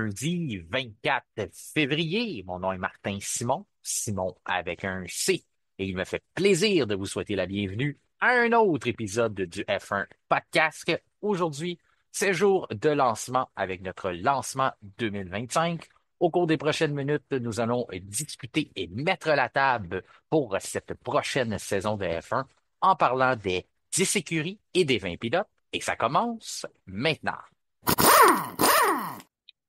lundi 24 février. Mon nom est Martin Simon, Simon avec un C. Et il me fait plaisir de vous souhaiter la bienvenue à un autre épisode du F1 Podcast. Aujourd'hui, c'est jour de lancement avec notre lancement 2025. Au cours des prochaines minutes, nous allons discuter et mettre la table pour cette prochaine saison de F1 en parlant des 10 écuries et des 20 pilotes. Et ça commence maintenant.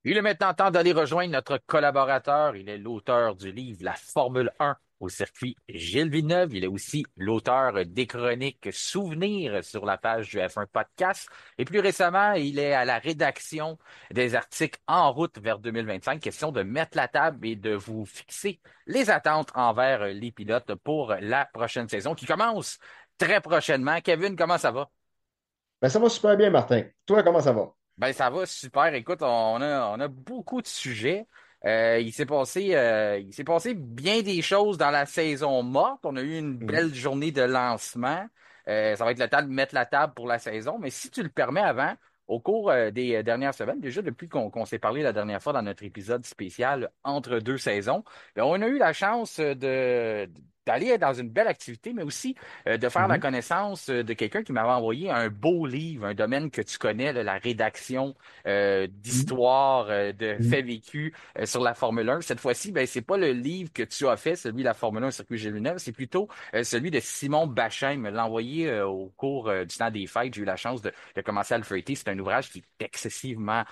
Il est maintenant temps d'aller rejoindre notre collaborateur. Il est l'auteur du livre La Formule 1 au circuit Gilles Villeneuve. Il est aussi l'auteur des chroniques Souvenirs sur la page du F1 Podcast. Et plus récemment, il est à la rédaction des articles En route vers 2025. Question de mettre la table et de vous fixer les attentes envers les pilotes pour la prochaine saison qui commence très prochainement. Kevin, comment ça va? Ben, ça va super bien, Martin. Toi, comment ça va? Ben, ça va super. Écoute, on a beaucoup de sujets. Il s'est passé bien des choses dans la saison morte. On a eu une Mhm. belle journée de lancement. Ça va être le temps de mettre la table pour la saison. Mais si tu le permets avant, au cours des dernières semaines, déjà depuis qu'on s'est parlé la dernière fois dans notre épisode spécial entre deux saisons, ben, on a eu la chance d'aller dans une belle activité, mais aussi de faire la Mhm. connaissance de quelqu'un qui m'avait envoyé un beau livre, un domaine que tu connais, là, la rédaction Mhm. d'histoire, de Mhm. faits vécus sur la Formule 1. Cette fois-ci, ben, c'est pas le livre que tu as fait, celui de la Formule 1 au circuit Gilles Villeneuve, c'est plutôt celui de Simon Bachin. Il me l'a envoyé au cours du temps des fêtes. J'ai eu la chance de commencer à le feuilleter. C'est un ouvrage qui est excessivement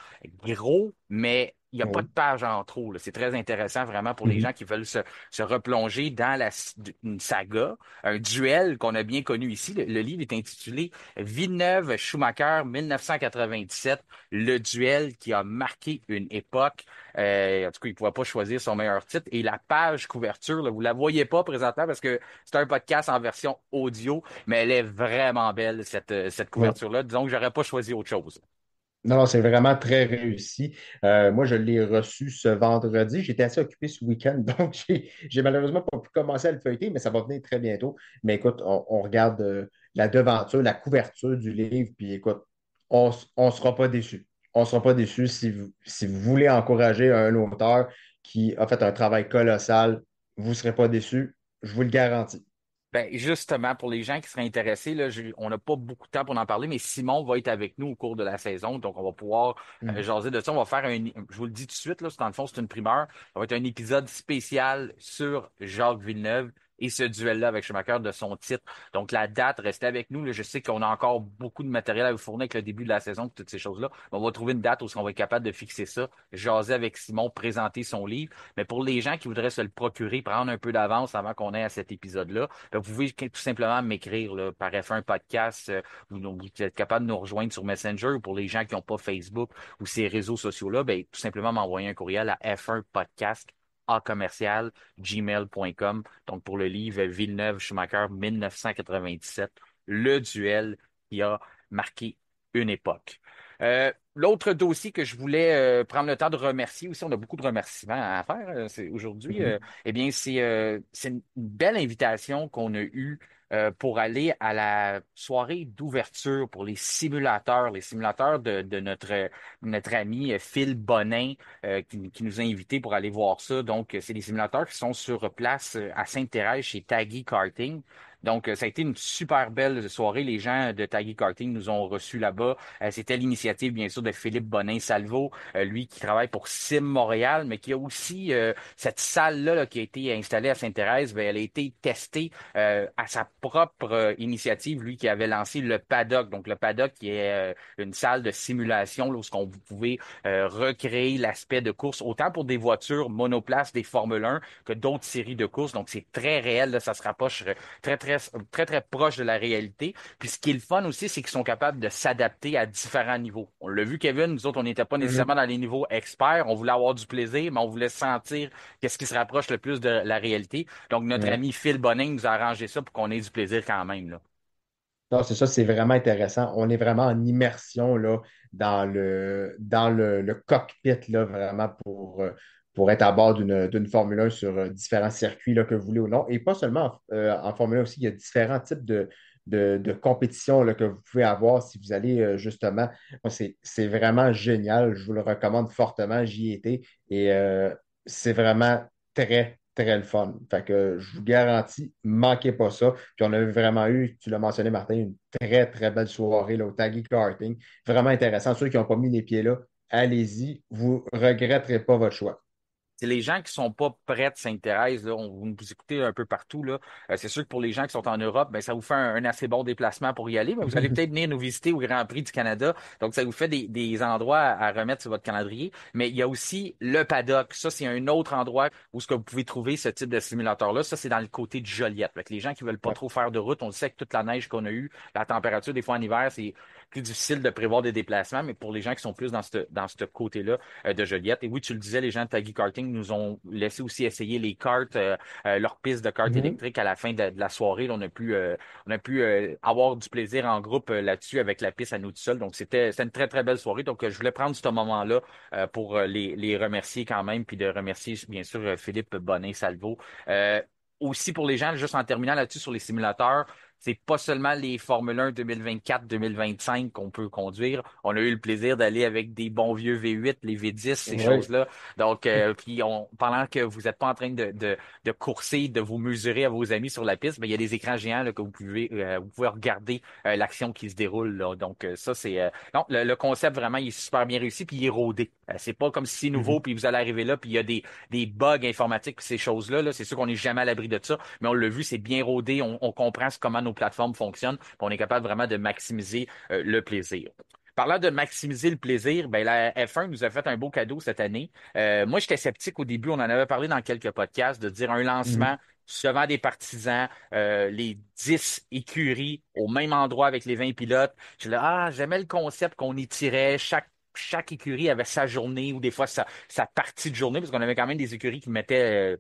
gros, mais il n'y a pas de Oui. page en trop, là. C'est très intéressant vraiment pour les Mhm. gens qui veulent se replonger dans une saga, un duel qu'on a bien connu ici. Le livre est intitulé Villeneuve-Schumacher 1997, le duel qui a marqué une époque. En tout cas, il ne pouvait pas choisir son meilleur titre. Et la page couverture, là, vous la voyez pas présentement parce que c'est un podcast en version audio, mais elle est vraiment belle, cette Oui. couverture-là. Disons que j'aurais pas choisi autre chose. Non, non, c'est vraiment très réussi. Moi, je l'ai reçu ce vendredi. J'étais assez occupé ce week-end, donc j'ai malheureusement pas pu commencer à le feuilleter, mais ça va venir très bientôt. Mais écoute, on regarde la devanture, la couverture du livre, puis écoute, on sera pas déçus. On ne sera pas déçus si vous voulez encourager un auteur qui a fait un travail colossal, vous ne serez pas déçus, je vous le garantis. Ben, justement, pour les gens qui seraient intéressés, là, on n'a pas beaucoup de temps pour en parler, mais Simon va être avec nous au cours de la saison, donc on va pouvoir Mhm. jaser de ça. On va faire je vous le dis tout de suite, là, dans le fond, c'est une primeur. Ça va être un épisode spécial sur Jacques Villeneuve et ce duel-là avec Schumacher de son titre. Donc, la date, restez avec nous. Là. Je sais qu'on a encore beaucoup de matériel à vous fournir avec le début de la saison, toutes ces choses-là. On va trouver une date où on va être capable de fixer ça, jaser avec Simon, présenter son livre. Mais pour les gens qui voudraient se le procurer, prendre un peu d'avance avant qu'on ait à cet épisode-là, ben, vous pouvez tout simplement m'écrire là, par F1 Podcast. Vous êtes capable de nous rejoindre sur Messenger ou pour les gens qui n'ont pas Facebook ou ces réseaux sociaux-là, ben, tout simplement m'envoyer un courriel à F1 Podcast à commercial gmail.com. Donc, pour le livre Villeneuve-Schumacher 1997, le duel qui a marqué une époque. L'autre dossier que je voulais prendre le temps de remercier aussi, on a beaucoup de remerciements à faire aujourd'hui. Mhm. Eh bien, c'est une belle invitation qu'on a eue pour aller à la soirée d'ouverture pour les simulateurs de notre ami Phil Bonin qui nous a invités pour aller voir ça. Donc, c'est des simulateurs qui sont sur place à Sainte-Thérèse chez Taggy Karting. Donc, ça a été une super belle soirée. Les gens de Taggy Karting nous ont reçus là-bas. C'était l'initiative, bien sûr, de Philippe Bonin-Salvo, lui qui travaille pour Sim Montréal, mais qui a aussi cette salle-là là, qui a été installée à Sainte-Thérèse. Ben, elle a été testée à sa propre initiative, lui qui avait lancé le Paddock. Donc, le Paddock qui est une salle de simulation là, où vous pouvez recréer l'aspect de course, autant pour des voitures monoplaces, des Formule 1, que d'autres séries de courses. Donc, c'est très réel. Là, ça se rapproche très proche de la réalité. Puis ce qui est le fun aussi, c'est qu'ils sont capables de s'adapter à différents niveaux. On l'a vu, Kevin, nous autres, on n'était pas nécessairement Mhm. dans les niveaux experts. On voulait avoir du plaisir, mais on voulait sentir qu'est-ce qui se rapproche le plus de la réalité. Donc, notre Ouais. ami Phil Bonning nous a arrangé ça pour qu'on ait du plaisir quand même, là. Non, c'est ça, c'est vraiment intéressant. On est vraiment en immersion là, dans le cockpit, là, vraiment pour être à bord d'une Formule 1 sur différents circuits là, que vous voulez ou non. Et pas seulement en Formule 1 aussi, il y a différents types de compétition là, que vous pouvez avoir si vous allez justement. Moi, c'est vraiment génial. Je vous le recommande fortement. J'y étais et c'est vraiment très, très le fun. Fait que je vous garantis, manquez pas ça. Puis on a vraiment eu, tu l'as mentionné, Martin, une très, très belle soirée là, au Taggy Karting. Vraiment intéressant. Ceux qui n'ont pas mis les pieds là, allez-y. Vous ne regretterez pas votre choix. C'est les gens qui sont pas prêts de Sainte-Thérèse, là, vous nous écoutez un peu partout, là. C'est sûr que pour les gens qui sont en Europe, ben, ça vous fait un assez bon déplacement pour y aller, mais vous allez peut-être venir nous visiter au Grand Prix du Canada. Donc, ça vous fait des endroits à remettre sur votre calendrier. Mais il y a aussi le paddock. Ça, c'est un autre endroit où ce que vous pouvez trouver ce type de simulateur-là. Ça, c'est dans le côté de Joliette. Fait que les gens qui veulent pas Ouais. trop faire de route, on le sait que toute la neige qu'on a eue, la température, des fois en hiver, c'est plus difficile de prévoir des déplacements, mais pour les gens qui sont plus dans ce côté-là, de Joliette. Et oui, tu le disais, les gens de Taggy Karting nous ont laissé aussi essayer les karts, leur piste de karts Mhm. électriques à la fin de la soirée. Là, on a pu avoir du plaisir en groupe là-dessus avec la piste à nous tout seuls. Donc, c'était une très, très belle soirée. Donc, je voulais prendre ce moment-là pour les remercier quand même, puis de remercier, bien sûr, Philippe Bonin-Salvo. Euh, Aussi pour les gens, juste en terminant là-dessus sur les simulateurs, c'est pas seulement les Formule 1 2024, 2025 qu'on peut conduire. On a eu le plaisir d'aller avec des bons vieux V8, les V10, ces Oui. choses-là. Donc, puis pendant que vous n'êtes pas en train de courser, de vous mesurer à vos amis sur la piste, ben, il y a des écrans géants là, que vous pouvez regarder l'action qui se déroule. Là. Donc, ça, c'est non, le concept vraiment, il est super bien réussi, puis il est rodé. C'est pas comme si c'est nouveau, Mhm. puis vous allez arriver là, puis il y a des bugs informatiques, puis ces choses-là. Là, c'est sûr qu'on n'est jamais à l'abri de ça, mais on l'a vu, c'est bien rodé, on comprend comment nos plateformes fonctionnent, puis on est capable vraiment de maximiser le plaisir. Parlant de maximiser le plaisir, ben la F1 nous a fait un beau cadeau cette année. Moi, j'étais sceptique au début, on en avait parlé dans quelques podcasts, de dire un lancement Mhm. devant des partisans, les 10 écuries au même endroit avec les 20 pilotes. J'aimais le concept qu'on étirait chaque écurie avait sa journée ou des fois sa partie de journée, parce qu'on avait quand même des écuries qui mettaient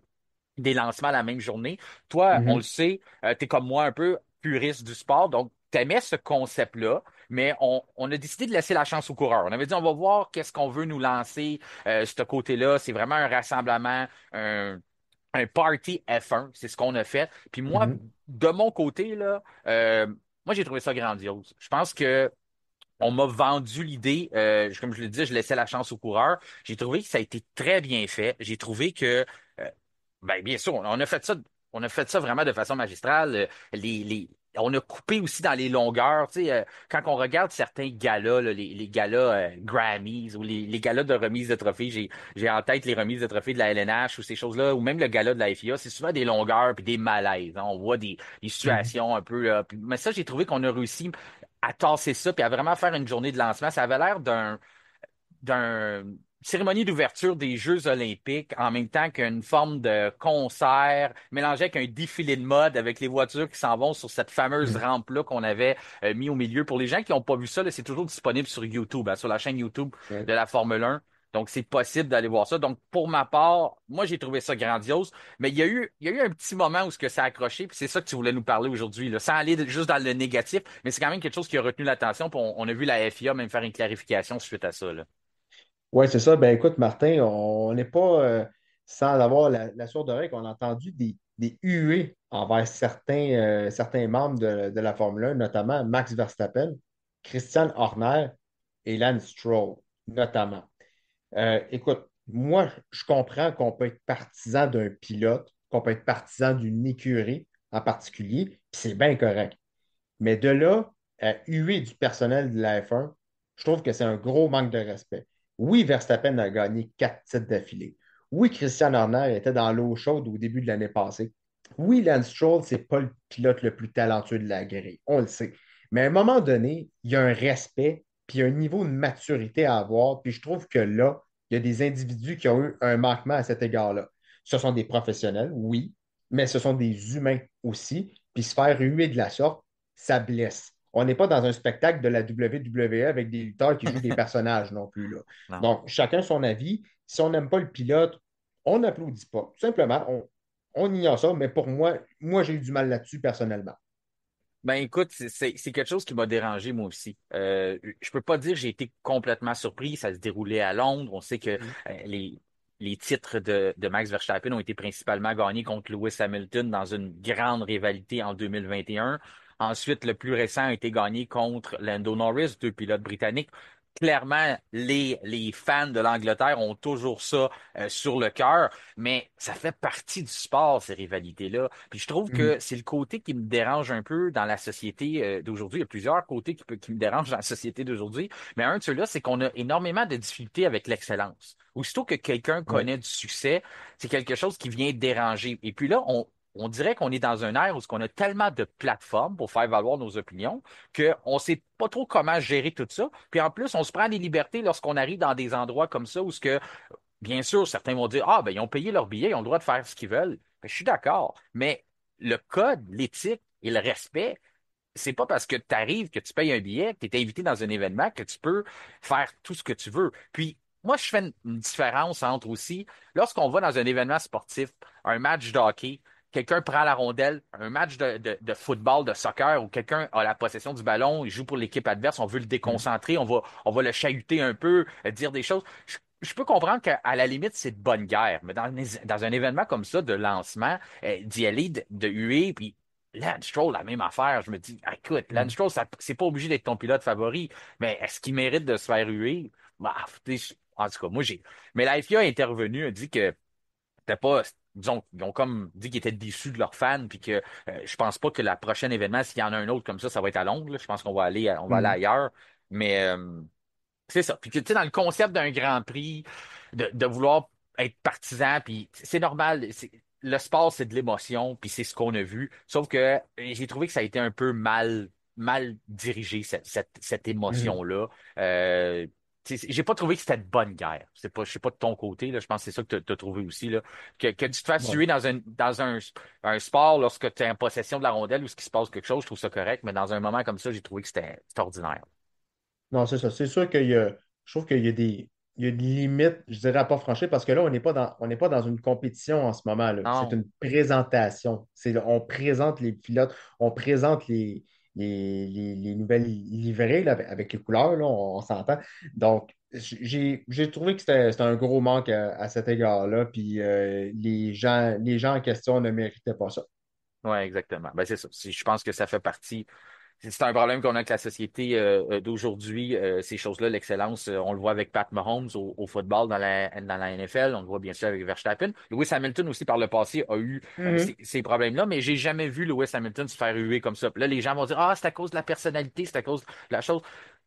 des lancements la même journée. Toi, on le Mhm. sait, tu es comme moi un peu puriste du sport, donc tu aimais ce concept-là, mais on a décidé de laisser la chance aux coureurs. On avait dit, on va voir qu'est-ce qu'on veut nous lancer, ce côté-là. C'est vraiment un rassemblement, un party F1, c'est ce qu'on a fait. Puis moi, Mhm. de mon côté, là, moi, j'ai trouvé ça grandiose. Je pense que on m'a vendu l'idée, comme je le disais, je laissais la chance aux coureurs. J'ai trouvé que ça a été très bien fait. J'ai trouvé que, euh, ben, bien sûr, on a fait ça vraiment de façon magistrale. On a coupé aussi dans les longueurs. Tu sais, quand on regarde certains galas, là, les galas Grammys ou les galas de remise de trophées, j'ai en tête les remises de trophées de la LNH ou ces choses-là, ou même le gala de la FIA, c'est souvent des longueurs puis des malaises. Hein. On voit des Mhm. situations un peu là. Mais ça, j'ai trouvé qu'on a réussi à tasser ça puis à vraiment faire une journée de lancement. Ça avait l'air d'un cérémonie d'ouverture des Jeux olympiques en même temps qu'une forme de concert mélangé avec un défilé de mode avec les voitures qui s'en vont sur cette fameuse Mhm. rampe-là qu'on avait mis au milieu. Pour les gens qui n'ont pas vu ça, là, c'est toujours disponible sur YouTube, hein, sur la chaîne YouTube Oui. de la Formule 1. Donc, c'est possible d'aller voir ça. Donc, pour ma part, moi, j'ai trouvé ça grandiose. Mais il y a eu un petit moment où ce que ça a accroché, puis c'est ça que tu voulais nous parler aujourd'hui, là, sans aller juste dans le négatif, mais c'est quand même quelque chose qui a retenu l'attention. Puis on a vu la FIA même faire une clarification suite à ça, là. Oui, c'est ça. Ben écoute, Martin, on n'est pas sans avoir la sourde oreille qu'on a entendu des huées envers certains membres de la Formule 1, notamment Max Verstappen, Christian Horner et Lance Stroll, notamment. Écoute, moi, je comprends qu'on peut être partisan d'un pilote, qu'on peut être partisan d'une écurie en particulier, puis c'est bien correct. Mais de là à huer du personnel de la F1, je trouve que c'est un gros manque de respect. Oui, Verstappen a gagné 4 titres d'affilée. Oui, Christian Horner était dans l'eau chaude au début de l'année passée. Oui, Lance Stroll, c'est pas le pilote le plus talentueux de la grille. On le sait. Mais à un moment donné, il y a un respect puis un niveau de maturité à avoir. Puis je trouve que là, il y a des individus qui ont eu un manquement à cet égard-là. Ce sont des professionnels, oui, mais ce sont des humains aussi. Puis se faire huer de la sorte, ça blesse. On n'est pas dans un spectacle de la WWE avec des lutteurs qui jouent des personnages non plus, là. Non. Donc, chacun son avis. Si on n'aime pas le pilote, on n'applaudit pas. Tout simplement, on ignore ça, mais pour moi, j'ai eu du mal là-dessus personnellement. Ben écoute, c'est quelque chose qui m'a dérangé moi aussi. Je peux pas dire que j'ai été complètement surpris. Ça se déroulait à Londres. On sait que les titres de Max Verstappen ont été principalement gagnés contre Lewis Hamilton dans une grande rivalité en 2021. Ensuite, le plus récent a été gagné contre Lando Norris, deux pilotes britanniques. Clairement, les fans de l'Angleterre ont toujours ça sur le cœur, mais ça fait partie du sport, ces rivalités-là. Puis je trouve Mhm. que c'est le côté qui me dérange un peu dans la société d'aujourd'hui. Il y a plusieurs côtés qui me dérangent dans la société d'aujourd'hui, mais un de ceux-là, c'est qu'on a énormément de difficultés avec l'excellence. Aussitôt que quelqu'un Ouais. connaît du succès, c'est quelque chose qui vient déranger. Et puis là, on dirait qu'on est dans un ère où on a tellement de plateformes pour faire valoir nos opinions qu'on ne sait pas trop comment gérer tout ça. Puis en plus, on se prend des libertés lorsqu'on arrive dans des endroits comme ça où ce que, bien sûr, certains vont dire, ah, ben, ils ont payé leur billet, ils ont le droit de faire ce qu'ils veulent. Ben, je suis d'accord. Mais le code, l'éthique et le respect, c'est pas parce que tu arrives, que tu payes un billet, que tu es invité dans un événement, que tu peux faire tout ce que tu veux. Puis, moi, je fais une différence entre aussi, lorsqu'on va dans un événement sportif, un match de hockey, quelqu'un prend la rondelle, un match de football, de soccer, où quelqu'un a la possession du ballon, il joue pour l'équipe adverse, on veut le Mhm. déconcentrer, on va le chahuter un peu, dire des choses. Je peux comprendre qu'à la limite, c'est de bonne guerre, mais dans un événement comme ça, de lancement, d'y aller, de huer, puis Lance Stroll, la même affaire. Je me dis, ah, écoute, Lance Mhm. Stroll, c'est pas obligé d'être ton pilote favori, mais est-ce qu'il mérite de se faire huer? Bah, en tout cas, moi, j'ai. Mais la FIA est intervenue, a dit que c'était pas. Disons, ils ont comme dit qu'ils étaient déçus de leurs fans, puis que je pense pas que la prochaine événement, s'il y en a un autre comme ça va être à Londres. Là. Je pense on va aller Mhm. ailleurs. Mais c'est ça. Puis que, tu sais, dans le concept d'un Grand Prix, de vouloir être partisan, puis c'est normal. Le sport, c'est de l'émotion, puis c'est ce qu'on a vu. Sauf que j'ai trouvé que ça a été un peu mal dirigé, cette Mhm. émotion-là. J'ai pas trouvé que c'était de bonne guerre. C'est pas, je sais pas de ton côté, là. Je pense que c'est ça que tu as trouvé aussi, là. Que tu te fasses Ouais. tuer un sport lorsque tu es en possession de la rondelle ou ce qui se passe quelque chose, je trouve ça correct, mais dans un moment comme ça, j'ai trouvé que c'était ordinaire. Non, c'est ça. C'est sûr qu'il y a, je trouve qu'il y a il y a des limites, je dirais, à pas franchir parce que là, on n'est pas dans une compétition en ce moment, là. C'est Non. une présentation. On présente les pilotes, on présente les nouvelles livrées là, avec les couleurs, là, on s'entend. Donc, j'ai trouvé que c'était un gros manque à cet égard-là. Puis les gens en question ne méritaient pas ça. Oui, exactement. Ben, c'est ça. Je pense que ça fait partie. C'est un problème qu'on a avec la société d'aujourd'hui, ces choses-là, l'excellence. On le voit avec Pat Mahomes au football dans la NFL. On le voit bien sûr avec Verstappen. Lewis Hamilton aussi, par le passé, a eu Mhm. ces problèmes-là, mais j'ai jamais vu Lewis Hamilton se faire huer comme ça. Puis là, les gens vont dire, ah, c'est à cause de la personnalité, c'est à cause de la chose.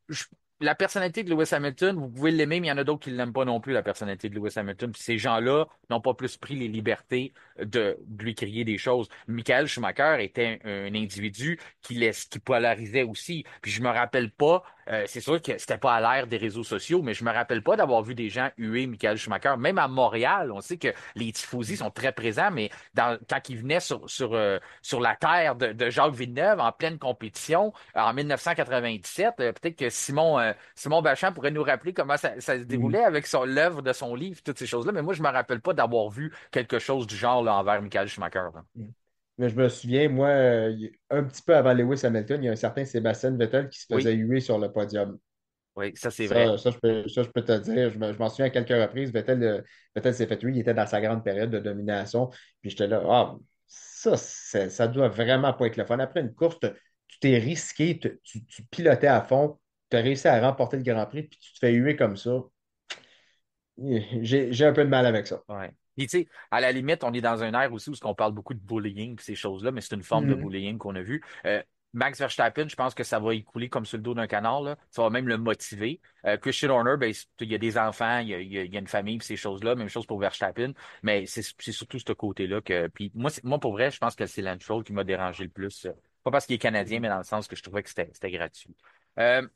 Je- La personnalité de Lewis Hamilton, vous pouvez l'aimer, mais il y en a d'autres qui ne l'aiment pas non plus, la personnalité de Lewis Hamilton. Puis ces gens-là n'ont pas plus pris les libertés de lui crier des choses. Michael Schumacher était un individu qui polarisait aussi. Puis je me rappelle pas, c'est sûr que c'était pas à l'ère des réseaux sociaux, mais je me rappelle pas d'avoir vu des gens huer Michael Schumacher. Même à Montréal, on sait que les tifosi sont très présents, mais quand il venait sur la terre de Jacques Villeneuve en pleine compétition en 1997, peut-être que Simon Bachand pourrait nous rappeler comment ça se Mhm. déroulait avec l'œuvre de son livre, toutes ces choses-là, mais moi, je me rappelle pas d'avoir vu quelque chose du genre là, envers Michael Schumacher. Là. Mais je me souviens, moi, un petit peu avant Lewis Hamilton, il y a un certain Sébastien Vettel qui se Oui, faisait huer sur le podium. oui, ça c'est vrai. Ça, je peux te dire. Je m'en souviens à quelques reprises. Vettel s'est fait huer. Il était dans sa grande période de domination. Puis j'étais là, ah, ça doit vraiment pas être le fun. Après une course, tu t'es risqué, tu pilotais à fond, tu as réussi à remporter le Grand Prix, puis tu te fais huer comme ça. J'ai un peu de mal avec ça. Ouais. Puis, tu sais, à la limite, on est dans un air aussi où on parle beaucoup de bullying et ces choses-là, mais c'est une forme de Mhm. bullying qu'on a vu. Max Verstappen, je pense que ça va y couler comme sur le dos d'un canard, là. Ça va même le motiver. Christian Horner, ben, il y a des enfants, il y a une famille, pis ces choses-là. Même chose pour Verstappen. Mais c'est surtout ce côté-là que. Puis moi, pour vrai, je pense que c'est Lance Stroll qui m'a dérangé le plus. Pas parce qu'il est canadien, mais dans le sens que je trouvais que c'était gratuit.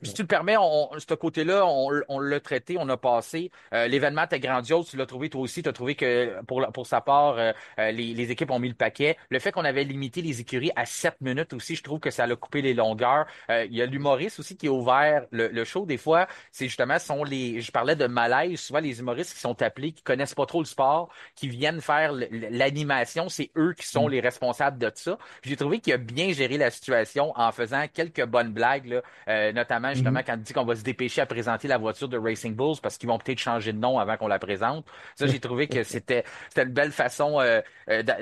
Si tu le permets, ce côté-là, on l'a traité, on a passé. L'événement était grandiose, tu l'as trouvé toi aussi, tu as trouvé que pour sa part, les équipes ont mis le paquet. Le fait qu'on avait limité les écuries à 7 minutes aussi, je trouve que ça a coupé les longueurs. Il y a l'humoriste aussi qui a ouvert le show. Des fois, c'est justement, je parlais de malaise, souvent les humoristes qui sont appelés, qui connaissent pas trop le sport, qui viennent faire l'animation, c'est eux qui sont Mhm. les responsables de ça. Puis j'ai trouvé qu'il a bien géré la situation en faisant quelques bonnes blagues là, notamment justement Mhm. quand il dit qu'on va se dépêcher à présenter la voiture de Racing Bulls parce qu'ils vont peut-être changer de nom avant qu'on la présente. Ça, j'ai trouvé que c'était une belle façon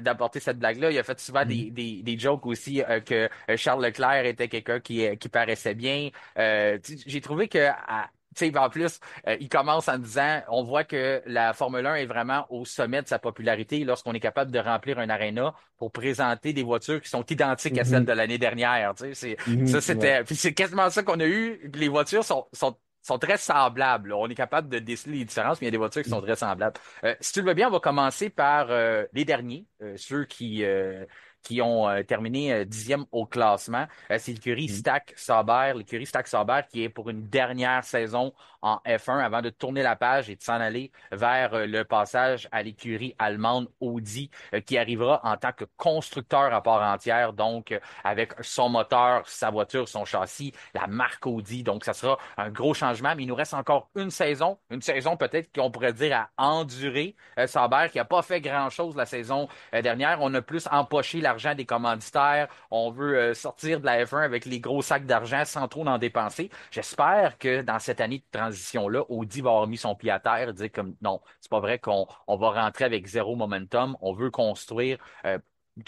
d'apporter cette blague-là. Il a fait souvent Mhm. des jokes aussi que Charles Leclerc était quelqu'un qui paraissait bien. J'ai trouvé que tu sais, en plus, il commence en disant, on voit que la Formule 1 est vraiment au sommet de sa popularité lorsqu'on est capable de remplir un aréna pour présenter des voitures qui sont identiques à celles de Mhm. l'année dernière. Tu sais, ça, Mhm. Ouais. c'était, puis c'est quasiment ça qu'on a eu. Les voitures sont très semblables, là. On est capable de déceler les différences, mais il y a des voitures qui sont très semblables. Si tu le veux bien, on va commencer par les derniers, ceux qui ont terminé 10e au classement. C'est l'écurie Mhm. Stack Sauber, l'écurie Stack Sauber qui est pour une dernière saison en F1 avant de tourner la page et de s'en aller vers le passage à l'écurie allemande Audi qui arrivera en tant que constructeur à part entière, donc avec son moteur, sa voiture, son châssis, la marque Audi. Donc, ça sera un gros changement, mais il nous reste encore une saison peut-être qu'on pourrait dire à endurer. Sauber qui n'a pas fait grand-chose la saison dernière. On a plus empoché l'argent des commanditaires. On veut sortir de la F1 avec les gros sacs d'argent sans trop en dépenser. J'espère que dans cette année de transition-là, Audi va avoir mis son pied à terre et dire comme non, c'est pas vrai qu'on va rentrer avec zéro momentum. On veut construire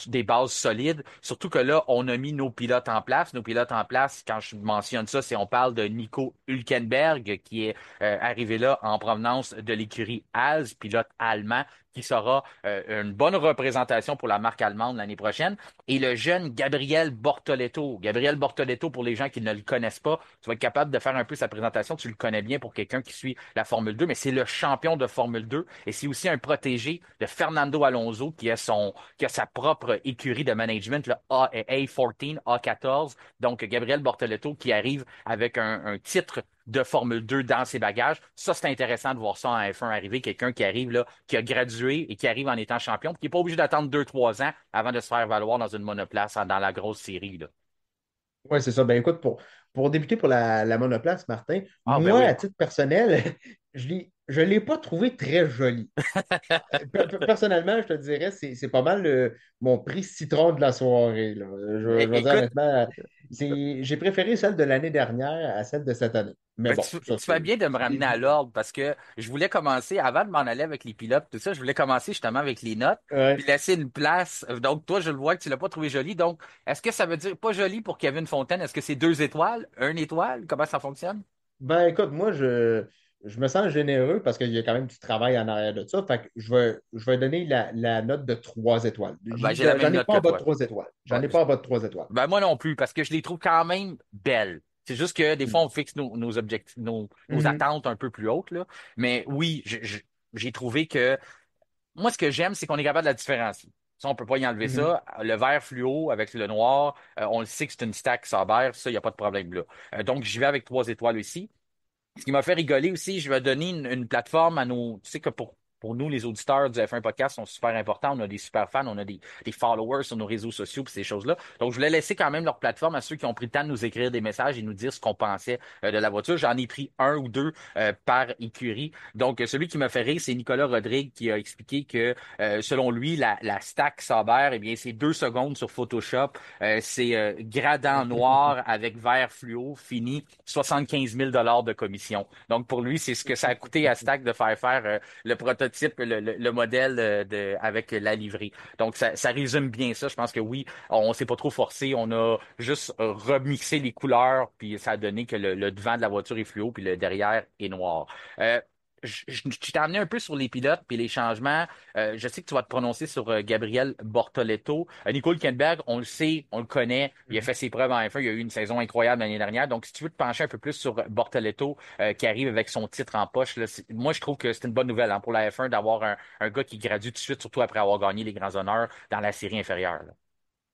des bases solides. Surtout que là, on a mis nos pilotes en place. Nos pilotes en place, quand je mentionne ça, c'est on parle de Nico Hülkenberg, qui est arrivé là en provenance de l'écurie Haas, pilote allemand, qui sera une bonne représentation pour la marque allemande l'année prochaine. Et le jeune Gabriel Bortoleto. Gabriel Bortoleto, pour les gens qui ne le connaissent pas, tu vas être capable de faire un peu sa présentation. Tu le connais bien pour quelqu'un qui suit la Formule 2, mais c'est le champion de Formule 2 et c'est aussi un protégé de Fernando Alonso qui a sa propre écurie de management, le A14, A14. Donc, Gabriel Bortoleto qui arrive avec un titre de Formule 2 dans ses bagages. Ça, c'est intéressant de voir ça en F1 arriver. Quelqu'un qui arrive là, qui a gradué et qui arrive en étant champion, qui n'est pas obligé d'attendre 2, 3 ans avant de se faire valoir dans une monoplace dans la grosse série, là. Oui, c'est ça. Ben écoute, pour débuter pour la monoplace, Martin, Ah, ben moi, à oui. titre personnel, je l'ai pas trouvé très joli. Personnellement, je te dirais, c'est pas mal mon prix citron de la soirée, là. Je vais dire Écoute, honnêtement, j'ai préféré celle de l'année dernière à celle de cette année. Mais ben, bon, ça, tu fais bien de me c'est des ramener à goûts. l'ordre parce que je voulais commencer, avant de m'en aller avec les pilotes, tout ça, je voulais commencer justement avec les notes, puis Ouais. laisser une place. Donc, toi, je le vois que tu l'as pas trouvé joli. Donc, est-ce que ça veut dire pas joli pour Kevin Fontaine? Est-ce que c'est 2 étoiles, 1 étoile? Comment ça fonctionne? Ben écoute, moi, je me sens généreux parce qu'il y a quand même du travail en arrière de ça. Fait que je vais donner la note de 3 étoiles. Ben, j'ai la même J'en ai note pas que en bas de toi. 3 étoiles. J'en Ouais. ai pas en bas de 3 étoiles. Ben, moi non plus, parce que je les trouve quand même belles. C'est juste que des fois, on fixe nos objectifs, nos Mhm. attentes un peu plus hautes, là. Mais oui, j'ai trouvé que moi, ce que j'aime, c'est qu'on est capable de la différencier. Ça, on peut pas y enlever Mhm. ça. Le vert fluo avec le noir, on le sait que c'est une stack Sauber, ça, il n'y a pas de problème là. Donc, j'y vais avec 3 étoiles aussi. Ce qui m'a fait rigoler aussi, je vais donner une plateforme à nos. Tu sais que pour nous, les auditeurs du F1 Podcast sont super importants. On a des super fans, on a des followers sur nos réseaux sociaux et ces choses-là. Donc, je voulais laisser quand même leur plateforme à ceux qui ont pris le temps de nous écrire des messages et nous dire ce qu'on pensait de la voiture. J'en ai pris un ou deux par écurie. Donc, celui qui m'a fait rire, c'est Nicolas Rodrigue qui a expliqué que, selon lui, la stack Sauber, eh bien, c'est 2 secondes sur Photoshop. C'est gradant noir avec vert fluo, fini, 75 000 de commission. Donc, pour lui, c'est ce que ça a coûté à Stack de faire le prototype, le modèle avec la livrée. Donc, ça résume bien ça. Je pense que oui, on s'est pas trop forcé. On a juste remixé les couleurs, puis ça a donné que le devant de la voiture est fluo, puis le derrière est noir. Euh, je t'ai amené un peu sur les pilotes puis les changements. Je sais que tu vas te prononcer sur Gabriel Bortoleto. Nico Hülkenberg, on le sait, on le connaît. Il a fait ses preuves en F1. Il a eu une saison incroyable l'année dernière. Donc, si tu veux te pencher un peu plus sur Bortoleto, qui arrive avec son titre en poche, là, moi, je trouve que c'est une bonne nouvelle hein, pour la F1 d'avoir un gars qui gradue tout de suite, surtout après avoir gagné les grands honneurs dans la série inférieure, là.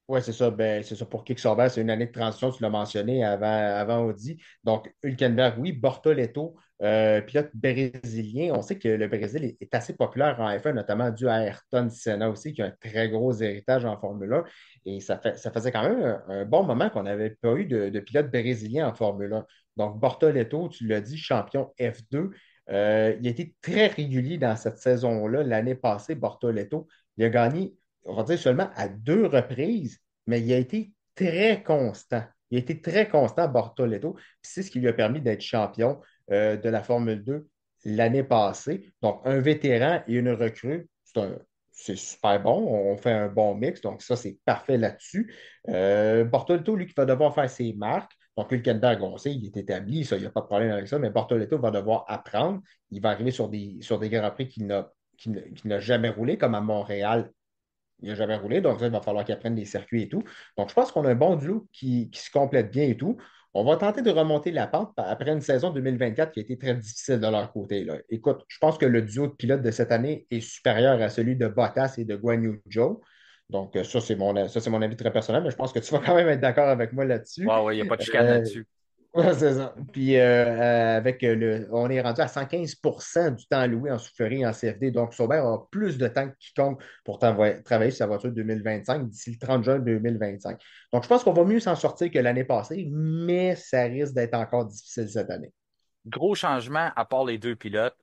Oui, c'est ça. Ben, c'est ça. Pour Kick Sauber, c'est une année de transition, tu l'as mentionné avant Audi. Donc, Hülkenberg, oui, Bortoleto, pilote brésilien. On sait que le Brésil est assez populaire en F1, notamment dû à Ayrton Senna aussi, qui a un très gros héritage en Formule 1. Et ça faisait quand même un bon moment qu'on n'avait pas eu de pilote brésilien en Formule 1. Donc, Bortoleto, tu l'as dit, champion F2. Il a été très régulier dans cette saison-là. L'année passée, Bortoleto, il a gagné on va dire seulement à 2 reprises, mais il a été très constant. Il a été très constant, Bortoleto. Puis c'est ce qui lui a permis d'être champion de la Formule 2 l'année passée. Donc, un vétéran et une recrue, c'est super bon. On fait un bon mix. Donc, ça, c'est parfait là-dessus. Bortoleto, lui, qui va devoir faire ses marques. Donc, Hülkenberg, on sait, il est établi, ça, il n'y a pas de problème avec ça, mais Bortoleto va devoir apprendre. Il va arriver sur des Grands Prix qu'il n'a jamais roulé, comme à Montréal. Il n'a jamais roulé, donc là, il va falloir qu'il apprenne les circuits et tout. Donc, je pense qu'on a un bon duo qui se complète bien et tout. On va tenter de remonter la pente après une saison 2024 qui a été très difficile de leur côté, là. Écoute, je pense que le duo de pilotes de cette année est supérieur à celui de Bottas et de Guan Yu Zhou. Donc, ça, c'est mon avis très personnel, mais je pense que tu vas quand même être d'accord avec moi là-dessus. Ouais, ouais, il n'y a pas de chicane Euh, là-dessus. Ouais, c'est ça. Puis avec on est rendu à 115 du temps alloué en soufflerie et en CFD. Donc, Sauber a plus de temps que quiconque pour travailler sur sa voiture 2025 d'ici le 30 juin 2025. Donc, je pense qu'on va mieux s'en sortir que l'année passée, mais ça risque d'être encore difficile cette année. Gros changement, à part les deux pilotes.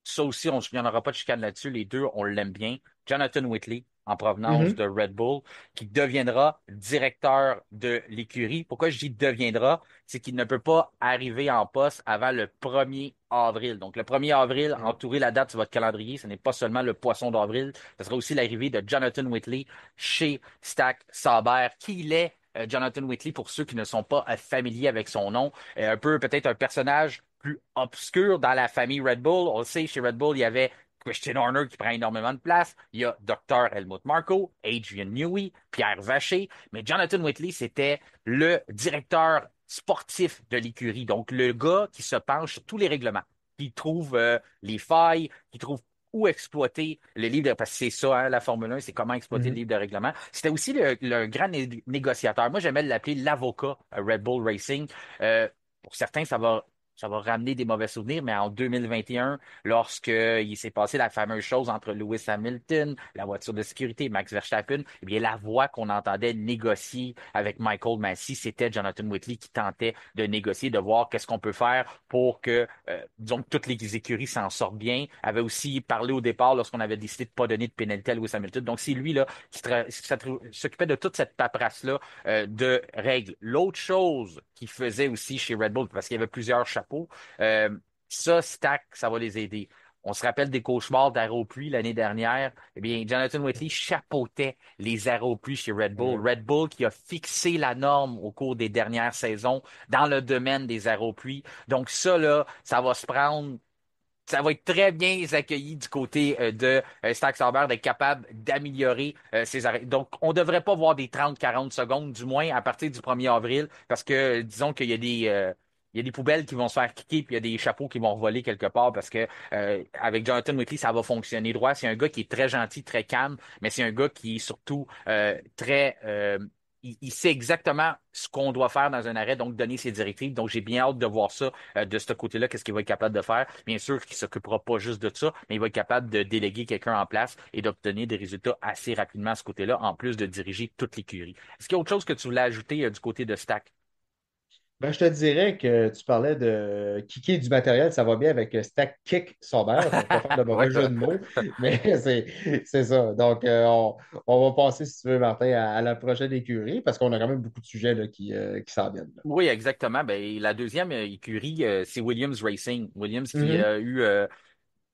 Ça aussi, il n'y en aura pas de chicane là-dessus. Les deux, on l'aime bien. Jonathan Whitley, en provenance Mhm. de Red Bull, qui deviendra directeur de l'écurie. Pourquoi je dis deviendra? C'est qu'il ne peut pas arriver en poste avant le 1er avril. Donc, le 1er avril, entourez la date sur votre calendrier. Ce n'est pas seulement le poisson d'avril. Ce sera aussi l'arrivée de Jonathan Whitley chez Stack Sauber. Qui il est, Jonathan Whitley, pour ceux qui ne sont pas familiers avec son nom? Un peu peut-être un personnage plus obscur dans la famille Red Bull. On le sait, chez Red Bull, il y avait Christian Horner qui prend énormément de place. Il y a Dr. Helmut Marko, Adrian Newey, Pierre Vacher. Mais Jonathan Whitley, c'était le directeur sportif de l'écurie. Donc, le gars qui se penche sur tous les règlements, qui trouve les failles, qui trouve où exploiter le livre, parce que c'est ça, hein, la Formule 1, c'est comment exploiter le Mhm. livre de règlement. C'était aussi le grand négociateur. Moi, j'aimais l'appeler l'avocat Red Bull Racing. Euh, pour certains, ça va ramener des mauvais souvenirs, mais en 2021, lorsque il s'est passé la fameuse chose entre Lewis Hamilton, la voiture de sécurité, Max Verstappen, eh bien, la voix qu'on entendait négocier avec Michael Massey, c'était Jonathan Whitley qui tentait de négocier, de voir qu'est-ce qu'on peut faire pour que, disons, que toutes les écuries s'en sortent bien. Avait aussi parlé au départ lorsqu'on avait décidé de pas donner de pénalité à Lewis Hamilton. Donc, c'est lui, là, s'occupait de toute cette paperasse-là de règles. L'autre chose qu'il faisait aussi chez Red Bull, parce qu'il y avait plusieurs chapeaux, euh, ça, Stack, ça va les aider. On se rappelle des cauchemars d'aéropluie l'année dernière. Eh bien, Jonathan Whitley chapeautait les aéropluies chez Red Bull. Mhm. Red Bull qui a fixé la norme au cours des dernières saisons dans le domaine des aéropluies. Donc ça, là, ça va se prendre ça va être très bien accueilli du côté de Stack Sauber d'être capable d'améliorer ses arrêts. Donc, on ne devrait pas voir des 30-40 secondes, du moins à partir du 1er avril, parce que disons qu'il y a il y a des poubelles qui vont se faire kicker, puis il y a des chapeaux qui vont voler quelque part, parce que avec Jonathan Whitley, ça va fonctionner droit. C'est un gars qui est très gentil, très calme, mais c'est un gars qui est surtout très il sait exactement ce qu'on doit faire dans un arrêt, donc donner ses directives. Donc, j'ai bien hâte de voir ça de ce côté-là, qu'est-ce qu'il va être capable de faire. Bien sûr qu'il ne s'occupera pas juste de ça, mais il va être capable de déléguer quelqu'un en place et d'obtenir des résultats assez rapidement à ce côté-là, en plus de diriger toute l'écurie. Est-ce qu'il y a autre chose que tu voulais ajouter du côté de Stack? Ben, je te dirais que tu parlais de kicker du matériel, ça va bien avec Stack Kick Sauber. Je ne vais pas faire de Ouais, mauvais jeu de mots, mais c'est ça. Donc, on va passer, si tu veux, Martin, à la prochaine écurie, parce qu'on a quand même beaucoup de sujets là, qui s'en viennent. Là. oui, exactement. Ben, la deuxième écurie, c'est Williams Racing. Williams qui Mhm, a eu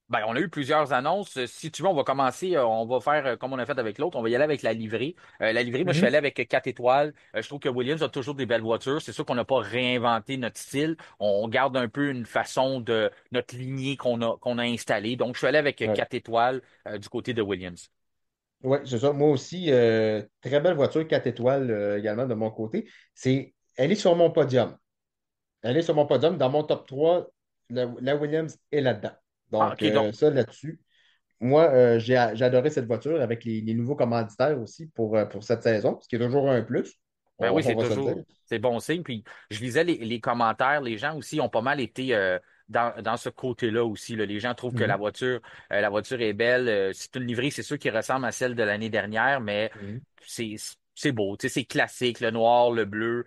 ben, on a eu plusieurs annonces. Si tu veux, on va commencer, on va faire comme on a fait avec l'autre. On va y aller avec la livrée. La livrée, moi, je suis mhm. allé avec 4 étoiles. Je trouve que Williams a toujours des belles voitures. C'est sûr qu'on n'a pas réinventé notre style. On garde un peu une façon de notre lignée qu'on a installée. Donc, je suis allé avec Ouais, 4 étoiles du côté de Williams. ouais, c'est ça. Moi aussi, très belle voiture, 4 étoiles également de mon côté. Elle est sur mon podium. Elle est sur mon podium. Dans mon top 3, la Williams est là-dedans. Ah, Donc, OK, donc, ça là-dessus. Moi, j'ai adoré cette voiture avec les nouveaux commanditaires aussi pour cette saison, ce qui est toujours un plus, ben oui, on c'est va se le toujours, dire. c'est bon signe. Puis je lisais les commentaires, les gens aussi ont pas mal été dans ce côté-là aussi, là. Les gens trouvent que Mhm. la voiture est belle. C'est une livrée, c'est sûr qui ressemble à celle de l'année dernière, mais Mhm. c'est c'est beau, tu sais, c'est classique, le noir, le bleu.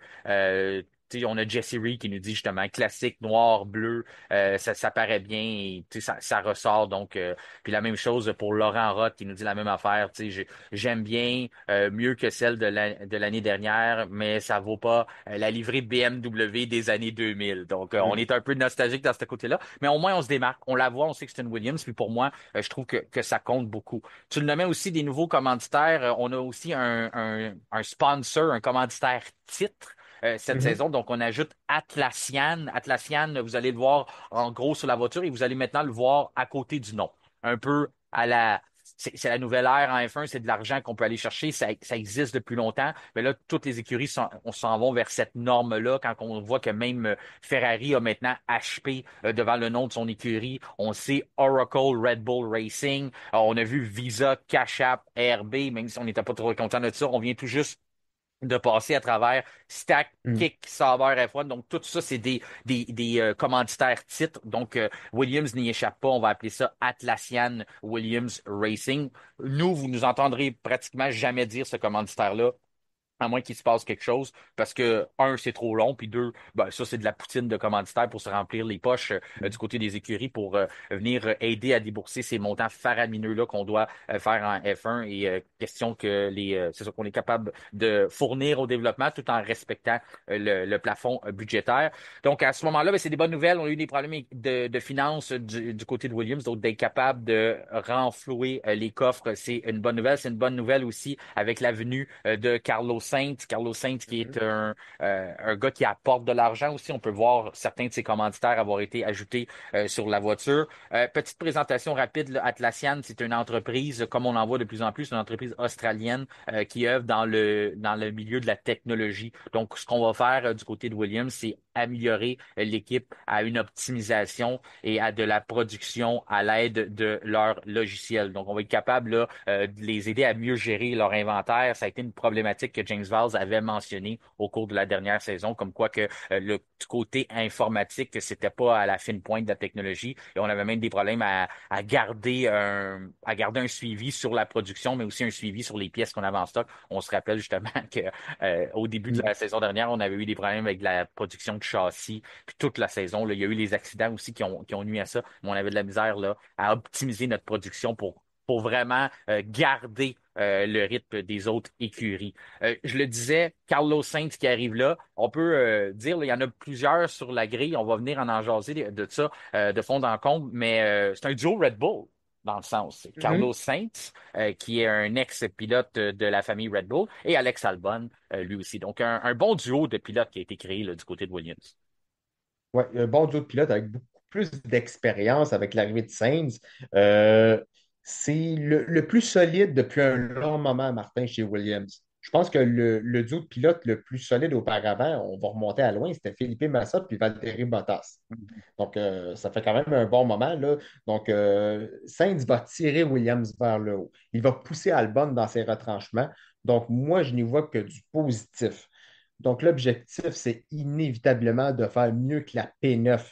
tu sais, on a Jesse Ree qui nous dit justement classique noir, bleu, ça paraît bien et tu sais, ça ressort. Donc, puis la même chose pour Laurent Roth qui nous dit la même affaire. Tu sais, j'aime bien mieux que celle de l'année dernière, mais ça vaut pas la livrée BMW des années 2000. Donc, on Mm. est un peu nostalgique dans ce côté-là, mais au moins on se démarque. On la voit, on sait que c'est une Williams. Puis pour moi, je trouve que ça compte beaucoup. Tu le nommais aussi des nouveaux commanditaires. On a aussi un sponsor, un commanditaire titre cette Mhm. saison. Donc, on ajoute Atlassian. Atlassian, vous allez le voir en gros sur la voiture et vous allez maintenant le voir à côté du nom. Un peu à la... C'est la nouvelle ère en F1, c'est de l'argent qu'on peut aller chercher, ça existe depuis longtemps, mais là, toutes les écuries on s'en vont vers cette norme-là quand on voit que même Ferrari a maintenant HP devant le nom de son écurie. On sait Oracle, Red Bull Racing, on a vu Visa, Cash App, RB, même si on n'était pas trop content de ça, on vient tout juste de passer à travers Stack, Mm. Kick, Sauber F1. Donc, tout ça, c'est des commanditaires titres. Donc, Williams n'y échappe pas. On va appeler ça Atlassian Williams Racing. Nous, vous nous entendrez pratiquement jamais dire ce commanditaire-là à moins qu'il se passe quelque chose, parce que, un, c'est trop long, puis deux, ben, ça, c'est de la poutine de commanditaires pour se remplir les poches du côté des écuries pour venir aider à débourser ces montants faramineux-là qu'on doit faire en F1 et question que c'est ça qu'on est capable de fournir au développement tout en respectant le plafond budgétaire. Donc, à ce moment-là, ben, c'est des bonnes nouvelles. On a eu des problèmes de finances du côté de Williams, donc d'être capable de renflouer les coffres, c'est une bonne nouvelle. C'est une bonne nouvelle aussi avec la venue de Carlos Sainz. Carlos Sainz qui Mhm. est un gars qui apporte de l'argent aussi. On peut voir certains de ses commanditaires avoir été ajoutés sur la voiture. Petite présentation rapide, là, Atlassian, c'est une entreprise, comme on en voit de plus en plus, une entreprise australienne qui œuvre dans le milieu de la technologie. Donc, ce qu'on va faire du côté de Williams, c'est améliorer l'équipe à une optimisation et à de la production à l'aide de leur logiciel. Donc, on va être capable là, de les aider à mieux gérer leur inventaire. Ça a été une problématique que James Valls avait mentionnée au cours de la dernière saison, comme quoi que le du côté informatique, que c'était pas à la fine pointe de la technologie. Et on avait même des problèmes à garder un suivi sur la production, mais aussi un suivi sur les pièces qu'on avait en stock. On se rappelle justement que au début de Mm. la saison dernière, on avait eu des problèmes avec la production de châssis. Puis toute la saison, là, il y a eu les accidents aussi qui ont nuit à ça. Mais on avait de la misère là, à optimiser notre production pour vraiment garder le rythme des autres écuries. Je le disais, Carlos Sainz qui arrive là, on peut dire, là, il y en a plusieurs sur la grille, on va venir en jaser de ça de fond en comble, mais c'est un duo Red Bull. Dans le sens, c'est Carlos Mhm. Sainz, qui est un ex-pilote de la famille Red Bull, et Alex Albon, lui aussi. Donc, un bon duo de pilotes qui a été créé là, du côté de Williams. Ouais, un bon duo de pilote avec beaucoup plus d'expérience avec l'arrivée de Sainz. Euh, c'est le plus solide depuis un long moment, Martin, chez Williams. Je pense que le duo de pilote le plus solide auparavant, on va remonter à loin, c'était Felipe Massa puis Valtteri Bottas. Donc, ça fait quand même un bon moment, là. Donc, Sainz va tirer Williams vers le haut. Il va pousser Albon dans ses retranchements. Donc, moi, je n'y vois que du positif. Donc, l'objectif, c'est inévitablement de faire mieux que la P9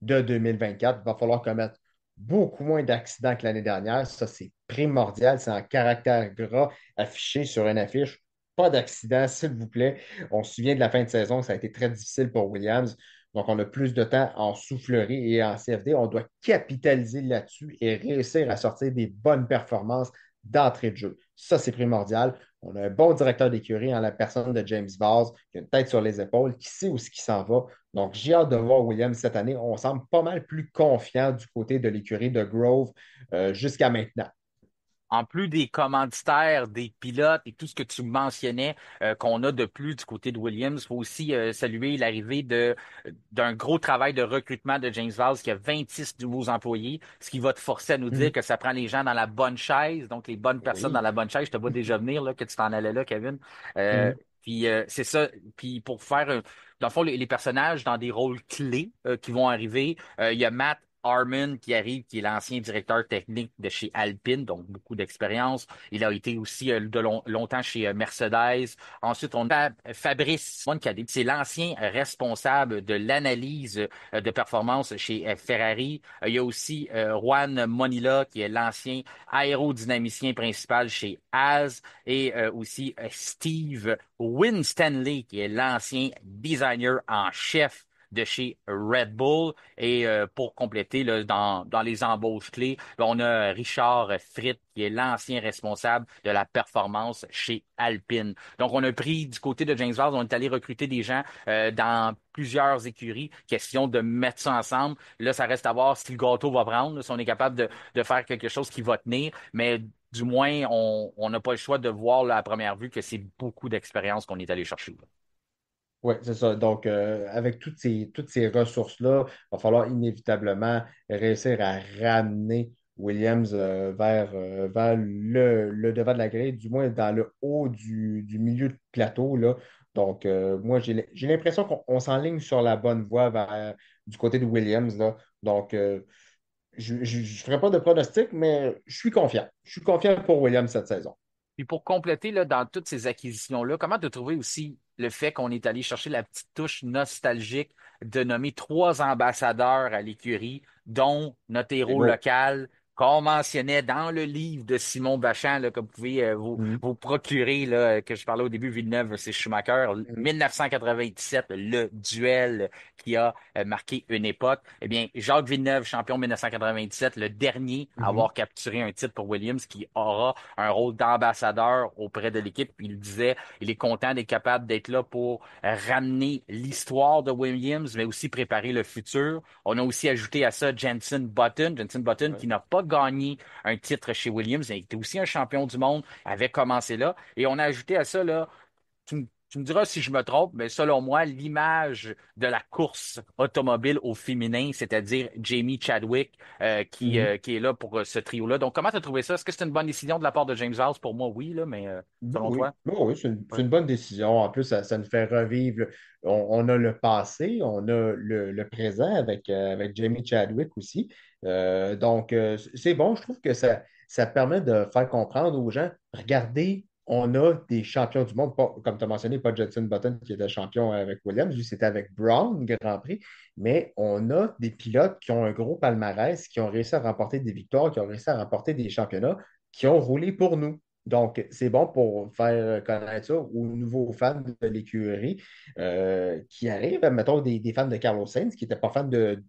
de 2024. Il va falloir commettre beaucoup moins d'accidents que l'année dernière. Ça, c'est primordial. C'est en caractère gras affiché sur une affiche. Pas d'accident, s'il vous plaît. On se souvient de la fin de saison, ça a été très difficile pour Williams. Donc, on a plus de temps en soufflerie et en CFD. On doit capitaliser là-dessus et réussir à sortir des bonnes performances d'entrée de jeu. Ça, c'est primordial. On a un bon directeur d'écurie en la personne de James Vaz, qui a une tête sur les épaules, qui sait où ce qui s'en va. Donc, j'ai hâte de voir Williams cette année. On semble pas mal plus confiant du côté de l'écurie de Grove jusqu'à maintenant. En plus des commanditaires, des pilotes et tout ce que tu mentionnais qu'on a de plus du côté de Williams, il faut aussi saluer l'arrivée d'un gros travail de recrutement de James Valls qui a 26 nouveaux employés, ce qui va te forcer à nous dire Mhm. que ça prend les gens dans la bonne chaise, donc les bonnes personnes dans Oui. la bonne chaise. Je te vois déjà venir là, que tu t'en allais là, Kevin. Euh, Mhm. puis c'est ça. Puis pour faire, dans le fond, les personnages dans des rôles clés qui vont arriver, il y a Matt Harmon qui arrive, qui est l'ancien directeur technique de chez Alpine, donc beaucoup d'expérience. Il a été aussi longtemps chez Mercedes. Ensuite, on a Fabrice Moncadé, c'est l'ancien responsable de l'analyse de performance chez Ferrari. Il y a aussi Juan Monilla, qui est l'ancien aérodynamicien principal chez Haas, et aussi Steve Winstanley, qui est l'ancien designer en chef de chez Red Bull. Et pour compléter, là, dans les embauches clés, ben, on a Richard Fritt, qui est l'ancien responsable de la performance chez Alpine. Donc, on a pris du côté de James Vaz, on est allé recruter des gens dans plusieurs écuries. Question de mettre ça ensemble. Là, ça reste à voir si le gâteau va prendre, si on est capable de faire quelque chose qui va tenir. Mais du moins, on n'a pas le choix de voir là, à première vue que c'est beaucoup d'expérience qu'on est allé chercher, là. Oui, c'est ça. Donc, avec toutes ces ressources-là, il va falloir inévitablement réussir à ramener Williams vers le devant de la grille, du moins dans le haut du milieu de plateau, là. Donc, moi, j'ai l'impression qu'on s'enligne sur la bonne voie du côté de Williams, là. Donc, je ne ferai pas de pronostic, mais je suis confiant. Je suis confiant pour Williams cette saison. Puis pour compléter là, dans toutes ces acquisitions-là, comment tu as trouvé aussi le fait qu'on est allé chercher la petite touche nostalgique de nommer trois ambassadeurs à l'écurie, dont notre C'est héros beau. local, qu'on mentionnait dans le livre de Simon Bachand, là, que vous pouvez Mhm. vous procurer, là, que je parlais au début, Villeneuve versus Schumacher, Mhm. 1997, le duel qui a marqué une époque. Eh bien, Jacques Villeneuve, champion 1997, le dernier à Mhm. avoir capturé un titre pour Williams, qui aura un rôle d'ambassadeur auprès de l'équipe. Puis il disait, il est content d'être capable d'être là pour ramener l'histoire de Williams, mais aussi préparer le futur. On a aussi ajouté à ça Jenson Button. Jenson Button Ouais. qui n'a pas gagné un titre chez Williams, mais était aussi un champion du monde, avait commencé là. Et on a ajouté à ça, là, tu me diras si je me trompe, mais selon moi, l'image de la course automobile au féminin, c'est-à-dire Jamie Chadwick, Mhm. qui est là pour ce trio-là. Donc, comment tu as trouvé ça? Est-ce que c'est une bonne décision de la part de James House? Pour moi, oui, là, mais Ben selon oui, toi? ben oui, c'est Ouais. une bonne décision. En plus, ça nous fait revivre. On a le passé, on a le présent avec Jamie Chadwick aussi. Donc, c'est bon. Je trouve que ça permet de faire comprendre aux gens, regardez, on a des champions du monde, comme tu as mentionné, pas Jenson Button qui était champion avec Williams, lui, c'était avec Brown, Grand Prix, mais on a des pilotes qui ont un gros palmarès, qui ont réussi à remporter des victoires, qui ont réussi à remporter des championnats, qui ont roulé pour nous. Donc, c'est bon pour faire connaître ça aux nouveaux fans de l'écurie qui arrivent, mettons des fans de Carlos Sainz qui n'étaient pas fans de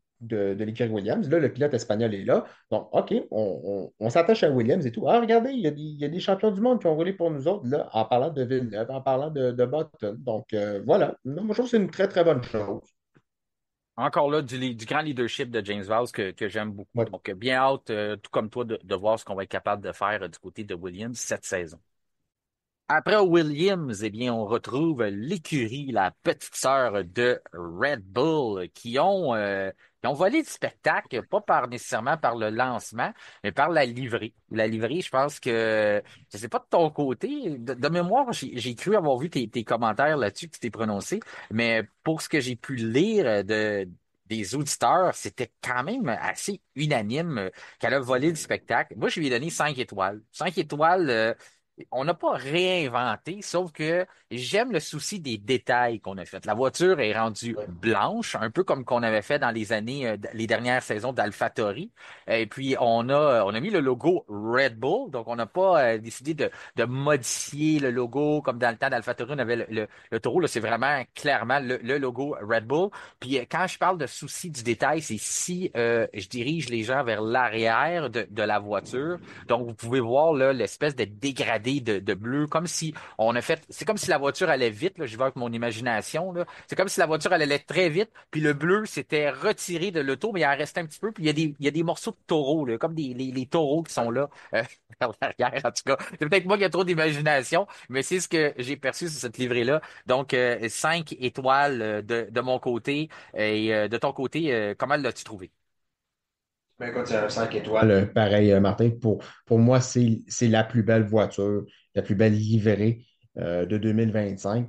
l'écurie Williams. Là, le pilote espagnol est là. Donc, OK, on s'attache à Williams et tout. Ah, regardez, il y a des champions du monde qui ont roulé pour nous autres, là, en parlant de Villeneuve, en parlant de Button. Donc, voilà. Non, moi, je trouve que c'est une très, très bonne chose. Encore là, du grand leadership de James Vaz que j'aime beaucoup. Ouais. Donc, bien hâte, tout comme toi, de voir ce qu'on va être capable de faire du côté de Williams cette saison. Après Williams, eh bien, on retrouve l'écurie, la petite sœur de Red Bull, qui ont volé le spectacle, pas par nécessairement par le lancement, mais par la livrée. La livrée, je pense que, je sais pas de ton côté, de mémoire, j'ai cru avoir vu tes commentaires là-dessus que tu t'es prononcé, mais pour ce que j'ai pu lire des auditeurs, c'était quand même assez unanime qu'elle a volé le spectacle. Moi, je lui ai donné 5 étoiles. 5 étoiles. On n'a pas réinventé, sauf que j'aime le souci des détails qu'on a fait. La voiture est rendue Ouais. blanche, un peu comme qu'on avait fait dans les années, les dernières saisons d'AlphaTauri. Et puis on a mis le logo Red Bull, donc on n'a pas décidé de modifier le logo comme dans le temps d'AlphaTauri, on avait le taureau. Là, c'est vraiment clairement le logo Red Bull. Puis quand je parle de souci du détail, c'est si je dirige les gens vers l'arrière de la voiture. Donc, vous pouvez voir là l'espèce de dégradé de bleu, comme si on a fait. C'est comme si la voiture allait vite. Là, j'y vais avec mon imagination. Là. C'est comme si la voiture elle allait très vite, puis le bleu s'était retiré de l'auto, mais il en restait un petit peu. Puis il y a des morceaux de taureaux, là, comme les taureaux qui sont là vers l'arrière. En tout cas, c'est peut-être moi qui ai trop d'imagination, mais c'est ce que j'ai perçu sur cette livrée-là. Donc, 5 étoiles de mon côté et de ton côté, comment l'as-tu trouvé? Ben écoute, c'est un 5 étoiles. Pareil, Martin, pour moi, c'est la plus belle voiture, la plus belle livrée de 2025.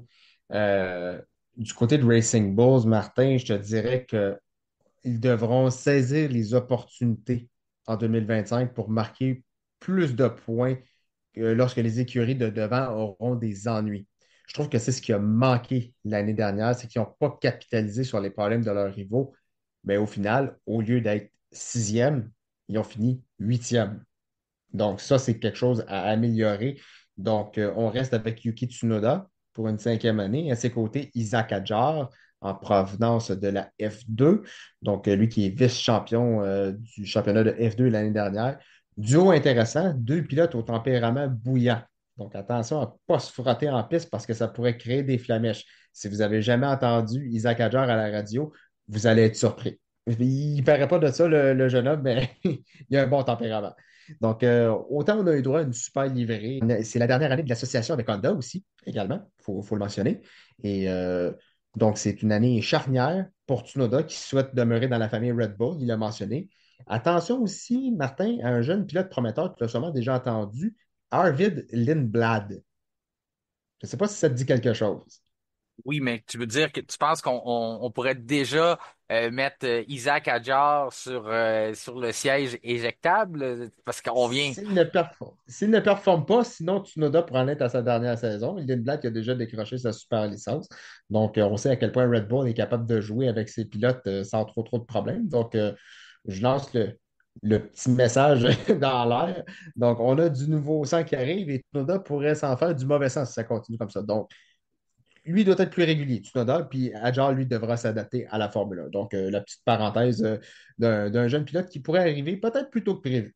Euh, du côté de Racing Bulls, Martin, je te dirais que ils devront saisir les opportunités en 2025 pour marquer plus de points lorsque les écuries de devant auront des ennuis. Je trouve que c'est ce qui a manqué l'année dernière, c'est qu'ils n'ont pas capitalisé sur les problèmes de leurs rivaux. Mais au final, au lieu d'être sixième, ils ont fini huitième. Donc, ça, c'est quelque chose à améliorer. Donc, on reste avec Yuki Tsunoda pour une cinquième année. À ses côtés, Isaac Hadjar en provenance de la F2. Donc, lui qui est vice-champion du championnat de F2 l'année dernière. Duo intéressant, deux pilotes au tempérament bouillant. Donc, attention à ne pas se frotter en piste parce que ça pourrait créer des flamèches. Si vous n'avez jamais entendu Isaac Hadjar à la radio, vous allez être surpris. Il ne paraît pas de ça, le jeune homme, mais il a un bon tempérament. Donc, autant on a eu droit à une super livrée. C'est la dernière année de l'association avec Honda aussi, également, faut le mentionner. Et donc, c'est une année charnière pour Tsunoda qui souhaite demeurer dans la famille Red Bull, il l'a mentionné. Attention aussi, Martin, à un jeune pilote prometteur que tu as sûrement déjà entendu, Arvid Lindblad. Je ne sais pas si ça te dit quelque chose. Oui, mais tu veux dire que tu penses qu'on pourrait déjà mettre Isaac Hadjar sur le siège éjectable parce qu'on vient. S'il ne performe pas, sinon Tsunoda pourra en être à sa dernière saison. Lindblad qui a déjà décroché sa super licence. Donc, on sait à quel point Red Bull est capable de jouer avec ses pilotes sans trop de problèmes. Donc, je lance le petit message dans l'air. Donc, on a du nouveau sang qui arrive et Tsunoda pourrait s'en faire du mauvais sang si ça continue comme ça. Donc, lui doit être plus régulier, Tsunoda, puis Hadjar, lui, devra s'adapter à la Formule 1. Donc, la petite parenthèse d'un jeune pilote qui pourrait arriver peut-être plus tôt que prévu.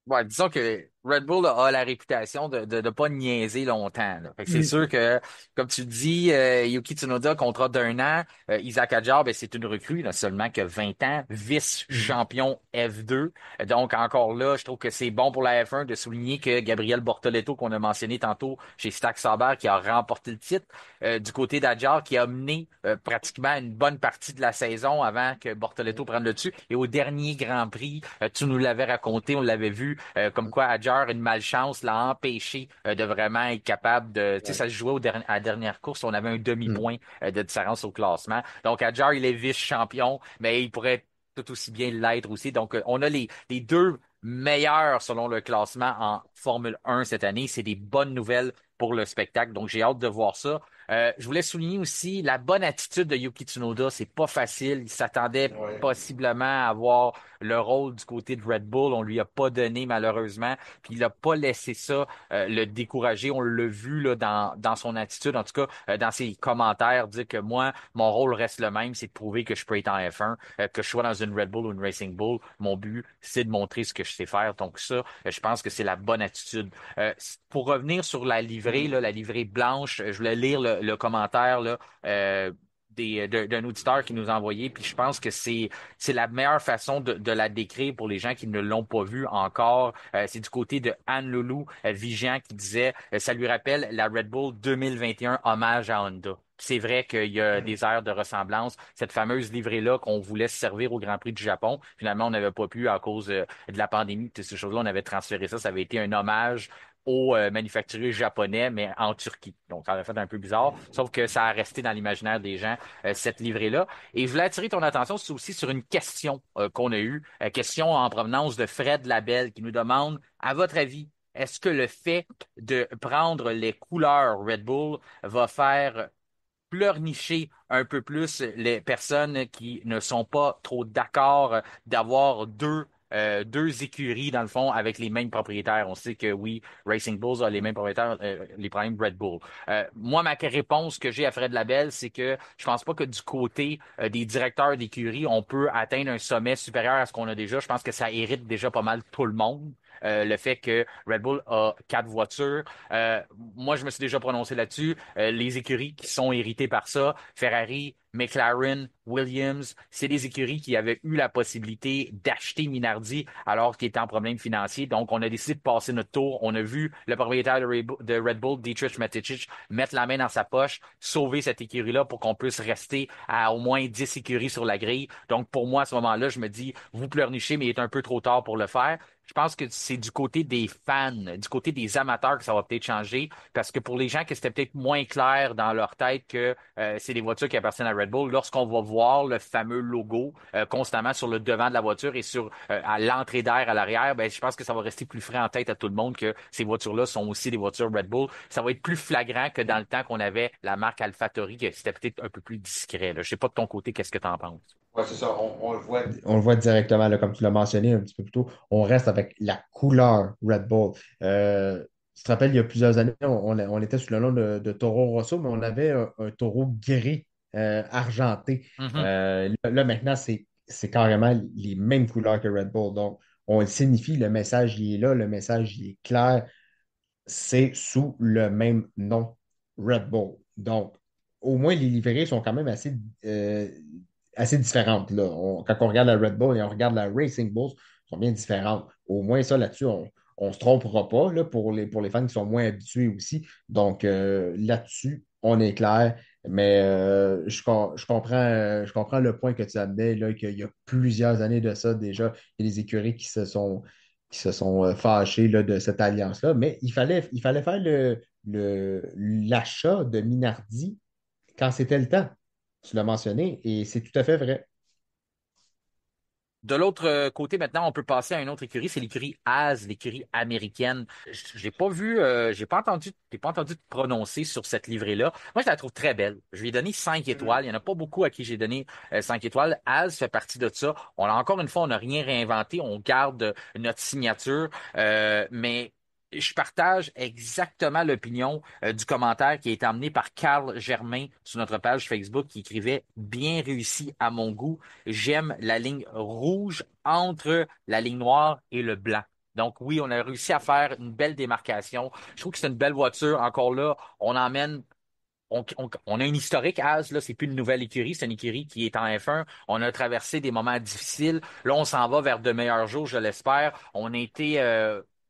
Ouais, disons que Red Bull a la réputation de pas niaiser longtemps, là. Fait que c'est Mm. sûr que, comme tu dis, Yuki Tsunoda, contrat d'1 an, Isaac Hadjar, ben, c'est une recrue, là, seulement que 20 ans, Mm. vice-champion F2. Donc, encore là, je trouve que c'est bon pour la F1 de souligner que Gabriel Bortoleto, qu'on a mentionné tantôt chez Stack Sauber, qui a remporté le titre, du côté d'Adjar, qui a mené pratiquement une bonne partie de la saison avant que Bortoleto prenne le dessus. Et au dernier Grand Prix, tu nous l'avais raconté, on l'avait vu, comme quoi Hadjar, une malchance, l'a empêché de vraiment être capable de... Tu sais, Ouais. ça se jouait à la dernière course, on avait un Mm. demi-point de différence au classement. Donc Hadjar, il est vice-champion, mais il pourrait tout aussi bien l'être aussi. Donc, on a les deux meilleurs selon le classement en Formule 1 cette année. C'est des bonnes nouvelles pour le spectacle. Donc, j'ai hâte de voir ça. Je voulais souligner aussi la bonne attitude de Yuki Tsunoda. C'est pas facile. Il s'attendait Ouais. possiblement à avoir le rôle du côté de Red Bull. On lui a pas donné malheureusement. Puis il a pas laissé ça le décourager. On l'a vu là dans son attitude, en tout cas dans ses commentaires, dire que moi mon rôle reste le même, c'est de prouver que je peux être en F1, que je sois dans une Red Bull ou une Racing Bull. Mon but c'est de montrer ce que je sais faire. Donc ça, je pense que c'est la bonne attitude. Pour revenir sur la livrée, Mm. là, la livrée blanche, je voulais lire le commentaire là, d'un auditeur qui nous a envoyé, puis je pense que c'est la meilleure façon de la décrire pour les gens qui ne l'ont pas vue encore. C'est du côté de Anne Loulou Vigian qui disait ça lui rappelle la Red Bull 2021 hommage à Honda. C'est vrai qu'il y a des airs de ressemblance. Cette fameuse livrée-là qu'on voulait se servir au Grand Prix du Japon, finalement, on n'avait pas pu à cause de la pandémie. Toutes ces choses-là, on avait transféré ça. Ça avait été un hommage aux manufacturiers japonais, mais en Turquie. Donc, ça aurait fait un peu bizarre, sauf que ça a resté dans l'imaginaire des gens, cette livrée-là. Et je voulais attirer ton attention aussi sur une question qu'on a eue, question en provenance de Fred Labelle, qui nous demande, à votre avis, est-ce que le fait de prendre les couleurs Red Bull va faire pleurnicher un peu plus les personnes qui ne sont pas trop d'accord d'avoir deux écuries, dans le fond, avec les mêmes propriétaires. On sait que oui, Racing Bulls a les mêmes propriétaires, les problèmes Red Bull. Moi, ma réponse que j'ai à Fred Labelle, c'est que je pense pas que du côté des directeurs d'écurie, on peut atteindre un sommet supérieur à ce qu'on a déjà. Je pense que ça hérite déjà pas mal tout le monde. Le fait que Red Bull a 4 voitures. Moi, je me suis déjà prononcé là-dessus. Les écuries qui sont héritées par ça, Ferrari, McLaren, Williams, c'est des écuries qui avaient eu la possibilité d'acheter Minardi alors qu'il était en problème financier. Donc, on a décidé de passer notre tour. On a vu le propriétaire de Red Bull, Dietrich Mateschitz, mettre la main dans sa poche, sauver cette écurie-là pour qu'on puisse rester à au moins 10 écuries sur la grille. Donc, pour moi, à ce moment-là, je me dis, vous pleurnichez, mais il est un peu trop tard pour le faire. Je pense que c'est du côté des fans, du côté des amateurs que ça va peut-être changer, parce que pour les gens que c'était peut-être moins clair dans leur tête que c'est des voitures qui appartiennent à Red Bull, lorsqu'on va voir le fameux logo constamment sur le devant de la voiture et sur à l'entrée d'air à l'arrière, ben je pense que ça va rester plus frais en tête à tout le monde que ces voitures-là sont aussi des voitures Red Bull. Ça va être plus flagrant que dans le temps qu'on avait la marque AlphaTauri, que c'était peut-être un peu plus discret, là. Je sais pas de ton côté, qu'est-ce que tu en penses? Ouais, c'est ça. On le voit directement, là, comme tu l'as mentionné un petit peu plus tôt. On reste avec la couleur Red Bull. Tu te rappelles, il y a plusieurs années, on était sous le nom de Toro Rosso, mais on avait un taureau gris argenté. Mhm. Là, maintenant, c'est carrément les mêmes couleurs que Red Bull. Donc, on le signifie, le message il est là, le message il est clair. C'est sous le même nom, Red Bull. Donc, au moins, les livrées sont quand même assez différentes. Là. Quand on regarde la Red Bull et on regarde la Racing Bulls, sont bien différentes. Au moins, ça, là-dessus, on ne se trompera pas là, pour les fans qui sont moins habitués aussi. Donc, là-dessus, on est clair. Mais je comprends le point que tu amenais, là, qu'il y a plusieurs années de ça déjà, il y a des écuries qui se sont fâchés là, de cette alliance-là. Mais il fallait faire l'achat de Minardi quand c'était le temps. Tu l'as mentionné et c'est tout à fait vrai. De l'autre côté, maintenant, on peut passer à une autre écurie, c'est l'écurie Haas, l'écurie américaine. J'ai pas vu, j'ai pas entendu te prononcer sur cette livrée-là. Moi, je la trouve très belle. Je lui ai donné 5 étoiles. Il y en a pas beaucoup à qui j'ai donné 5 étoiles. Haas fait partie de ça. On a encore une fois, on n'a rien réinventé. On garde notre signature, mais je partage exactement l'opinion du commentaire qui a été amené par Carl Germain sur notre page Facebook qui écrivait bien réussi à mon goût. J'aime la ligne rouge entre la ligne noire et le blanc. Donc oui, on a réussi à faire une belle démarcation. Je trouve que c'est une belle voiture. Encore là, on emmène, on a une historique As, là, c'est plus une nouvelle écurie, c'est une écurie qui est en F1. On a traversé des moments difficiles. Là, on s'en va vers de meilleurs jours, je l'espère.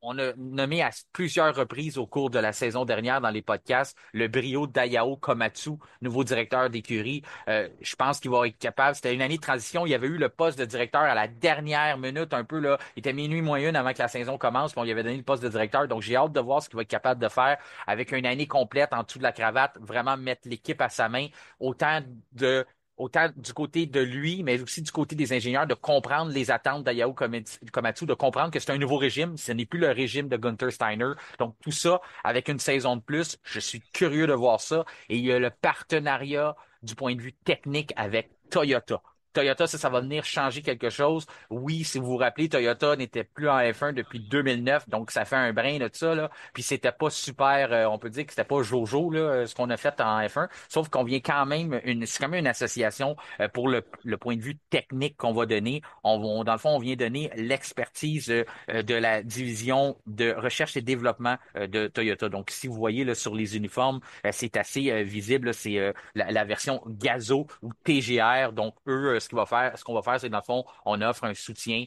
On a nommé à plusieurs reprises au cours de la saison dernière dans les podcasts le brio d'Ayao Komatsu, nouveau directeur d'écurie. Je pense qu'il va être capable. C'était une année de transition. Il y avait eu le poste de directeur à la dernière minute, un peu là. Il était minuit moins une avant que la saison commence, puis on lui avait donné le poste de directeur. Donc j'ai hâte de voir ce qu'il va être capable de faire avec une année complète en dessous de la cravate, vraiment mettre l'équipe à sa main, autant de autant du côté de lui, mais aussi du côté des ingénieurs, de comprendre les attentes d'Ayao Komatsu, de comprendre que c'est un nouveau régime, ce n'est plus le régime de Gunther Steiner. Donc tout ça, avec une saison de plus, je suis curieux de voir ça. Et il y a le partenariat du point de vue technique avec Toyota. Toyota, ça va venir changer quelque chose. Oui, si vous vous rappelez, Toyota n'était plus en F1 depuis 2009, donc ça fait un brin de ça, là. Puis c'était pas super, on peut dire que c'était pas Jojo, là, ce qu'on a fait en F1, sauf qu'on vient quand même, c'est quand même une association pour le point de vue technique qu'on va donner. Dans le fond, on vient donner l'expertise de la division de recherche et développement de Toyota. Donc, si vous voyez là, sur les uniformes, c'est assez visible, là, c'est la version Gazo ou TGR. Donc, eux, ce qu'on va faire, c'est dans le fond, on offre un soutien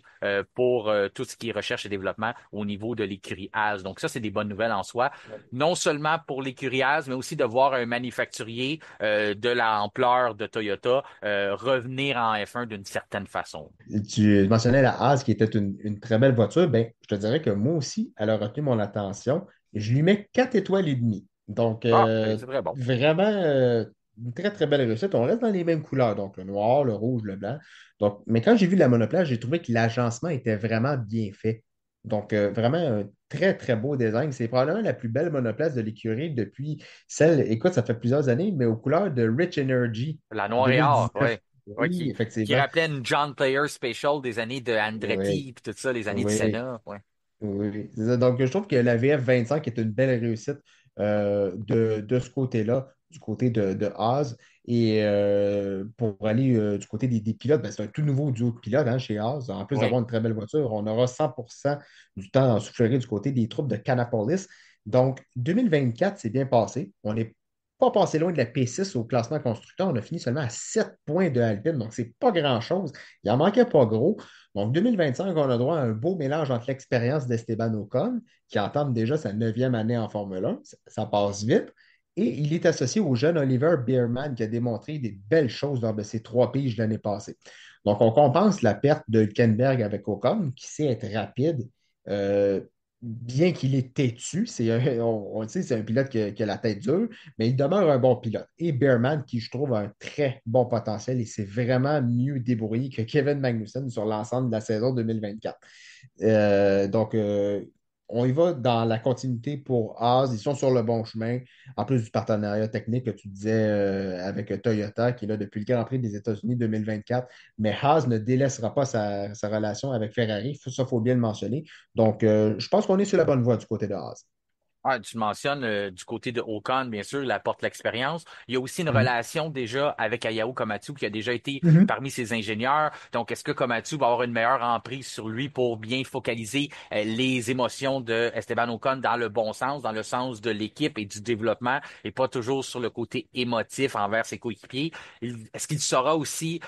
pour tout ce qui est recherche et développement au niveau de l'écurie As. Donc, ça, c'est des bonnes nouvelles en soi. Non seulement pour l'écurie As, mais aussi de voir un manufacturier de l'ampleur de Toyota revenir en F1 d'une certaine façon. Tu mentionnais la Haas qui était une très belle voiture. Ben, je te dirais que moi aussi, elle a retenu mon attention. Je lui mets 4 étoiles et demie. Donc, Ah, c'est très bon. vraiment, une très, très belle réussite. On reste dans les mêmes couleurs, donc le noir, le rouge, le blanc. Donc, mais quand j'ai vu la monoplace, j'ai trouvé que l'agencement était vraiment bien fait. Donc, vraiment un très, très beau design. C'est probablement la plus belle monoplace de l'écurie depuis celle, écoute, ça fait plusieurs années, mais aux couleurs de Rich Energy La en noire et or, 2019. ouais. Ouais, Oui, qui effectivement. rappelait une John Player Special des années de Oui, Andretti puis tout ça, les années de oui, Senna. Ouais. oui. C'est ça. Donc, je trouve que la VF25 est une belle réussite de ce côté-là, du côté de Haas. Et pour aller du côté des pilotes, ben, c'est un tout nouveau duo de pilotes hein, chez Haas. En plus Ouais. d'avoir une très belle voiture, on aura 100% du temps en soufflerie du côté des troupes de Canapolis. Donc, 2024, c'est bien passé. On n'est pas passé loin de la P6 au classement constructeur. On a fini seulement à 7 points de Alpine. Donc, c'est pas grand-chose. Il en manquait pas gros. Donc, 2025, on a droit à un beau mélange entre l'expérience d'Esteban Ocon, qui entame déjà sa neuvième année en Formule 1, ça passe vite, et il est associé au jeune Oliver Bierman, qui a démontré des belles choses lors de ses 3 piges l'année passée. Donc, on compense la perte de Hülkenberg avec Ocon, qui sait être rapide Euh, Bien qu'il est têtu, on le sait, c'est un pilote qui a la tête dure, mais il demeure un bon pilote. Et Bearman, qui je trouve a un très bon potentiel et s'est vraiment mieux débrouillé que Kevin Magnussen sur l'ensemble de la saison 2024. On y va dans la continuité pour Haas. Ils sont sur le bon chemin. En plus du partenariat technique que tu disais avec Toyota, qui est là depuis le Grand Prix des États-Unis 2024. Mais Haas ne délaissera pas sa relation avec Ferrari. Ça, il faut bien le mentionner. Je pense qu'on est sur la bonne voie du côté de Haas. Ah, tu mentionnes du côté de Ocon, bien sûr, il apporte l'expérience. Il y a aussi une Mhm. relation déjà avec Ayao Komatsu qui a déjà été Mhm. parmi ses ingénieurs. Donc, est-ce que Komatsu va avoir une meilleure emprise sur lui pour bien focaliser les émotions de Esteban Ocon dans le bon sens, dans le sens de l'équipe et du développement et pas toujours sur le côté émotif envers ses coéquipiers? Est-ce qu'il saura aussi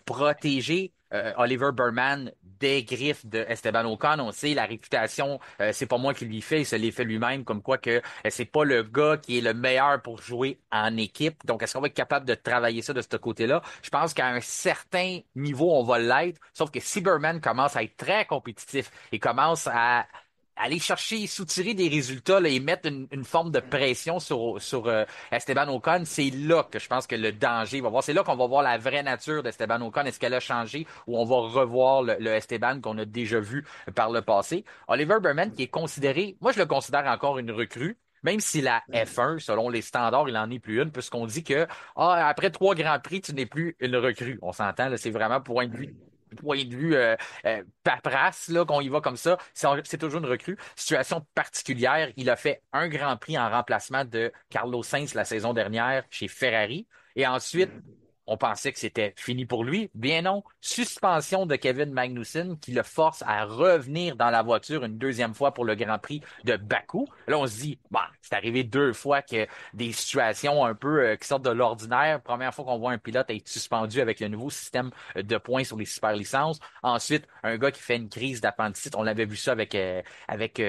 protéger Oliver Burman des griffes de Esteban Ocon? On sait la réputation, c'est pas moi qui lui fait, il se l'est fait lui-même, comme quoi que c'est pas le gars qui est le meilleur pour jouer en équipe. Donc, est-ce qu'on va être capable de travailler ça de ce côté-là? Je pense qu'à un certain niveau, on va l'être. Sauf que si Burman commence à être très compétitif et commence à aller chercher, soutirer des résultats là, et mettre une forme de pression sur Esteban Ocon, c'est là que je pense que le danger va voir. C'est là qu'on va voir la vraie nature d'Esteban Ocon. Est-ce qu'elle a changé ou on va revoir le Esteban qu'on a déjà vu par le passé? Oliver Burman, qui est considéré, moi je le considère encore une recrue, même si la F1, selon les standards, il en est plus une, puisqu'on dit que après 3 grands prix, tu n'es plus une recrue. On s'entend, là, c'est vraiment point de vue paperasse, là, qu'on y va comme ça. C'est toujours une recrue. Situation particulière, il a fait un Grand Prix en remplacement de Carlos Sainz la saison dernière chez Ferrari. Et ensuite, on pensait que c'était fini pour lui. Bien non. Suspension de Kevin Magnussen qui le force à revenir dans la voiture une deuxième fois pour le Grand Prix de Bakou. Là, on se dit, bah, c'est arrivé 2 fois que des situations un peu qui sortent de l'ordinaire. Première fois qu'on voit un pilote être suspendu avec le nouveau système de points sur les super licences. Ensuite, un gars qui fait une crise d'appendicite. On avait vu ça avec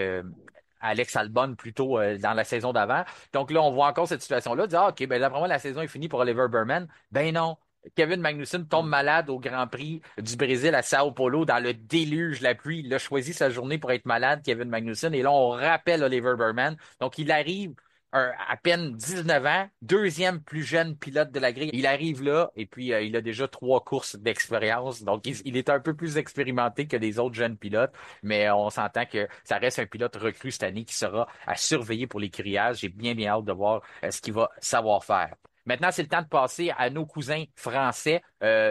Alex Albon plutôt dans la saison d'avant. Donc là, on voit encore cette situation-là. Dire, ah, OK, ben d'après moi, la saison est finie pour Oliver Burman. Ben non. Kevin Magnussen tombe malade au Grand Prix du Brésil à Sao Paulo dans le déluge, la pluie. Il a choisi sa journée pour être malade, Kevin Magnussen. Et là, on rappelle Oliver Burman. Donc, il arrive à peine 19 ans, deuxième plus jeune pilote de la grille. Il arrive là et puis il a déjà 3 courses d'expérience. Donc, il est un peu plus expérimenté que les autres jeunes pilotes, mais on s'entend que ça reste un pilote recru cette année qui sera à surveiller pour les grillages. J'ai bien, bien hâte de voir ce qu'il va savoir faire. Maintenant, c'est le temps de passer à nos cousins français.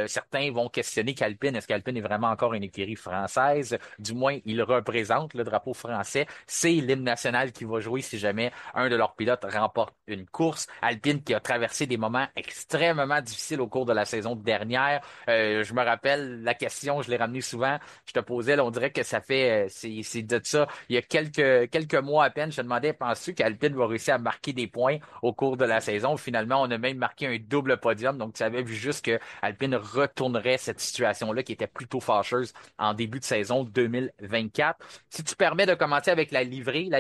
Certains vont questionner qu'Alpine. Est-ce qu'Alpine est vraiment encore une écurie française? Du moins, il représente le drapeau français. C'est l'hymne national qui va jouer si jamais un de leurs pilotes remporte une course. Alpine qui a traversé des moments extrêmement difficiles au cours de la saison dernière. Je me rappelle la question, je l'ai ramenée souvent. Je te posais, là, on dirait que ça fait, c'est de ça. Il y a quelques mois à peine, je te demandais, penses-tu qu'Alpine va réussir à marquer des points au cours de la saison? Finalement, on a même marqué un double podium. Donc, tu avais vu juste que Alpine retournerait cette situation-là qui était plutôt fâcheuse en début de saison 2024. Si tu permets de commencer avec la livrée,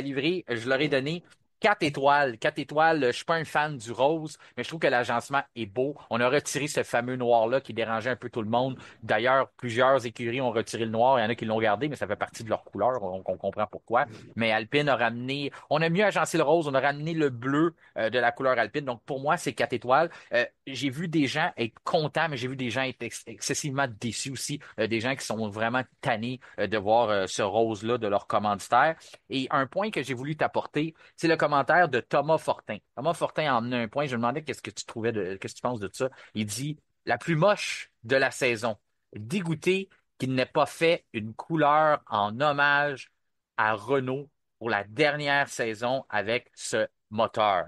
je leur ai donné 4 étoiles. 4 étoiles, je suis pas un fan du rose, mais je trouve que l'agencement est beau. On a retiré ce fameux noir-là qui dérangeait un peu tout le monde. D'ailleurs, plusieurs écuries ont retiré le noir. Il y en a qui l'ont gardé, mais ça fait partie de leur couleur, donc on comprend pourquoi. Mais Alpine a ramené, on a mieux agencé le rose, on a ramené le bleu de la couleur Alpine. Donc pour moi, c'est 4 étoiles. J'ai vu des gens être contents, mais j'ai vu des gens être excessivement déçus aussi. Des gens qui sont vraiment tannés de voir ce rose-là de leur commanditaire. Et un point que j'ai voulu t'apporter, c'est le commentaire de Thomas Fortin. Thomas Fortin a emmené un point. Je me demandais qu'est-ce que tu penses de ça. Il dit, la plus moche de la saison. Dégoûté qu'il n'ait pas fait une couleur en hommage à Renault pour la dernière saison avec ce moteur.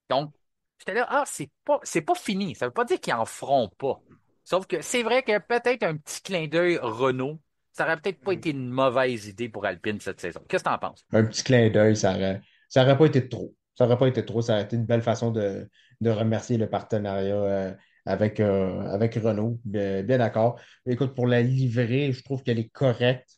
Donc, j'étais là, ah, c'est pas fini. Ça veut pas dire qu'ils en feront pas. Sauf que c'est vrai que peut-être un petit clin d'œil Renault, ça aurait peut-être pas été une mauvaise idée pour Alpine cette saison. Qu'est-ce que t'en penses? Un petit clin d'œil, ça aurait pas été trop. Ça aurait pas été trop. Ça aurait été une belle façon de remercier le partenariat avec Renault. Bien, bien d'accord. Écoute, pour la livrée, je trouve qu'elle est correcte.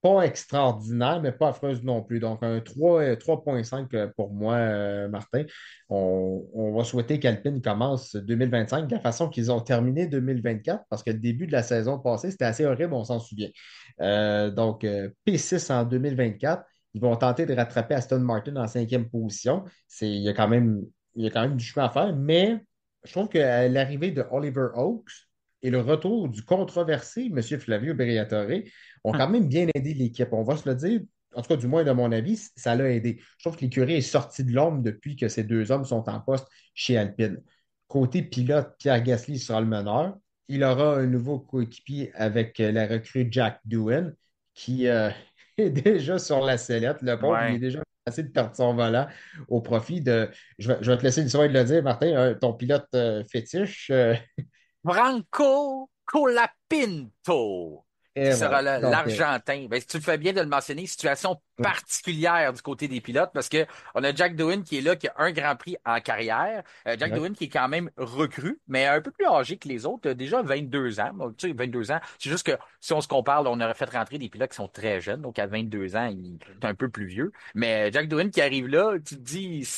pas extraordinaire, mais pas affreuse non plus. Donc, un 3, 3,5 pour moi, Martin. On va souhaiter qu'Alpine commence 2025 de la façon qu'ils ont terminé 2024, parce que le début de la saison passée, c'était assez horrible, on s'en souvient. Donc, P6 en 2024. Ils vont tenter de rattraper Aston Martin en cinquième position. Il y a quand même du chemin à faire, mais je trouve que l'arrivée de Oliver Oaks et le retour du controversé M. Flavio Briatore ont quand même bien aidé l'équipe. On va se le dire, en tout cas, du moins de mon avis, ça l'a aidé. Je trouve que l'écurie est sortie de l'ombre depuis que ces deux hommes sont en poste chez Alpine. Côté pilote, Pierre Gasly sera le meneur. Il aura un nouveau coéquipier avec la recrue Jack Doohan, qui est déjà sur la sellette. Le pauvre, il est Ouais. déjà assez de perdre son volant au profit de. Je vais te laisser le soin de le dire, Martin, ton pilote fétiche. Franco Colapinto, qui Et sera voilà. Donc, l'Argentin. Ben, tu le fais bien de le mentionner, situation particulière du côté des pilotes parce que on a Jack Doohan qui est là, qui a un Grand Prix en carrière. Jack ouais. Doohan qui est quand même recru, mais un peu plus âgé que les autres, déjà 22 ans. Bon, tu sais, 22 ans, c'est juste que si on se compare, là, on aurait fait rentrer des pilotes qui sont très jeunes, donc à 22 ans, il est un peu plus vieux. Mais Jack Doohan qui arrive là, tu te dis,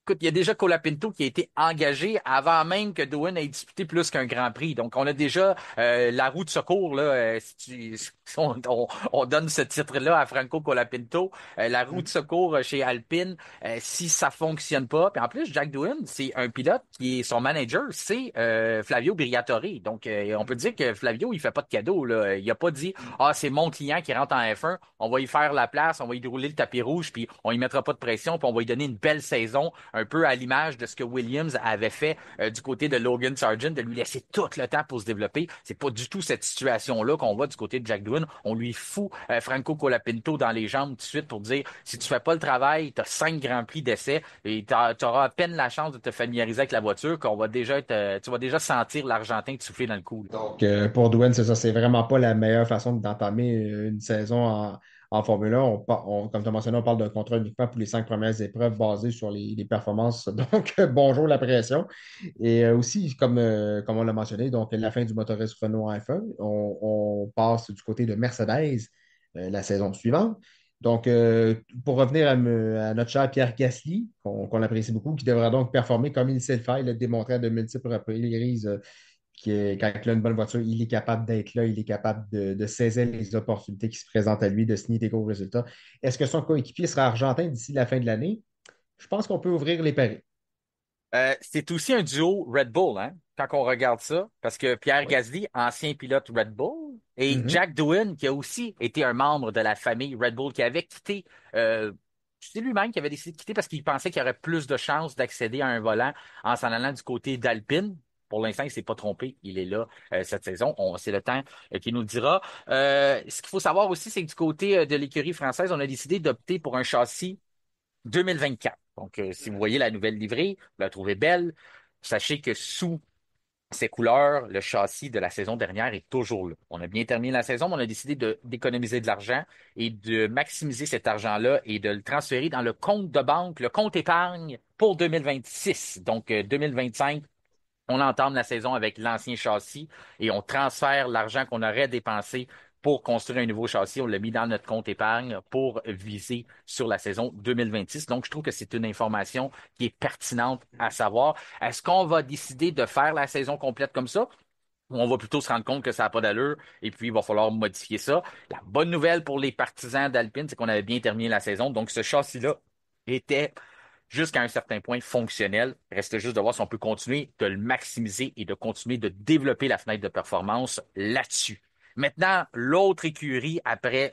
écoute, il y a déjà Colapinto qui a été engagé avant même que Doohan ait disputé plus qu'un Grand Prix. Donc, on a déjà la roue de secours, là, si on donne ce titre-là à Franco Colapinto, la roue de secours chez Alpine, si ça fonctionne pas. Puis en plus, Jack Doohan, c'est un pilote qui est son manager, c'est Flavio Briatore. Donc, on peut dire que Flavio, il fait pas de cadeau, là. Il a pas dit, ah, c'est mon client qui rentre en F1, on va y faire la place, on va y dérouler le tapis rouge, puis on y mettra pas de pression, puis on va lui donner une belle saison, un peu à l'image de ce que Williams avait fait du côté de Logan Sargent, de lui laisser tout le temps pour se développer. C'est pas du tout cette situation-là qu'on voit du côté de Jack Doohan. On lui fout Franco Colapinto dans les jambes tout de suite pour dire, si tu fais pas le travail, tu as 5 grands prix d'essai et tu auras à peine la chance de te familiariser avec la voiture qu'on va déjà être, tu vas déjà sentir l'Argentin te souffler dans le cou, là. Donc, pour Dwayne, c'est ça, c'est vraiment pas la meilleure façon d'entamer une saison en Formule 1. Comme tu as mentionné, on parle d'un contrat uniquement pour les 5 premières épreuves basées sur les performances. Donc, bonjour la pression. Et aussi, comme on l'a mentionné, donc la fin du motoriste Renault en F1, on passe du côté de Mercedes la saison suivante. Donc, pour revenir à notre cher Pierre Gasly, qu'on apprécie beaucoup, qui devra donc performer comme il sait le faire, il l'a démontré à de multiples reprises quand il a une bonne voiture, il est capable d'être là, il est capable de saisir les opportunités qui se présentent à lui, de signer des gros résultats. Est-ce que son coéquipier sera argentin d'ici la fin de l'année? Je pense qu'on peut ouvrir les paris. C'est aussi un duo Red Bull, hein, quand on regarde ça, parce que Pierre Oui. Gasly, ancien pilote Red Bull, et Mhm. Jack Doohan, qui a aussi été un membre de la famille Red Bull, qui avait quitté, c'est lui-même qui avait décidé de quitter parce qu'il pensait qu'il y aurait plus de chances d'accéder à un volant en s'en allant du côté d'Alpine. Pour l'instant, il s'est pas trompé. Il est là cette saison. C'est le temps qui nous le dira. Ce qu'il faut savoir aussi, c'est que du côté de l'écurie française, on a décidé d'opter pour un châssis 2024. Donc, si vous voyez la nouvelle livrée, vous la trouvez belle, sachez que sous ces couleurs, le châssis de la saison dernière est toujours là. On a bien terminé la saison, mais on a décidé d'économiser de l'argent et de maximiser cet argent-là et de le transférer dans le compte de banque, le compte épargne pour 2026. Donc, 2025, on entame la saison avec l'ancien châssis et on transfère l'argent qu'on aurait dépensé pour construire un nouveau châssis. On l'a mis dans notre compte épargne pour viser sur la saison 2026. Donc, je trouve que c'est une information qui est pertinente à savoir. Est-ce qu'on va décider de faire la saison complète comme ça? Ou on va plutôt se rendre compte que ça n'a pas d'allure et puis il va falloir modifier ça. La bonne nouvelle pour les partisans d'Alpine, c'est qu'on avait bien terminé la saison. Donc, ce châssis-là était jusqu'à un certain point fonctionnel. Il reste juste de voir si on peut continuer de le maximiser et de continuer de développer la fenêtre de performance là-dessus. Maintenant, l'autre écurie après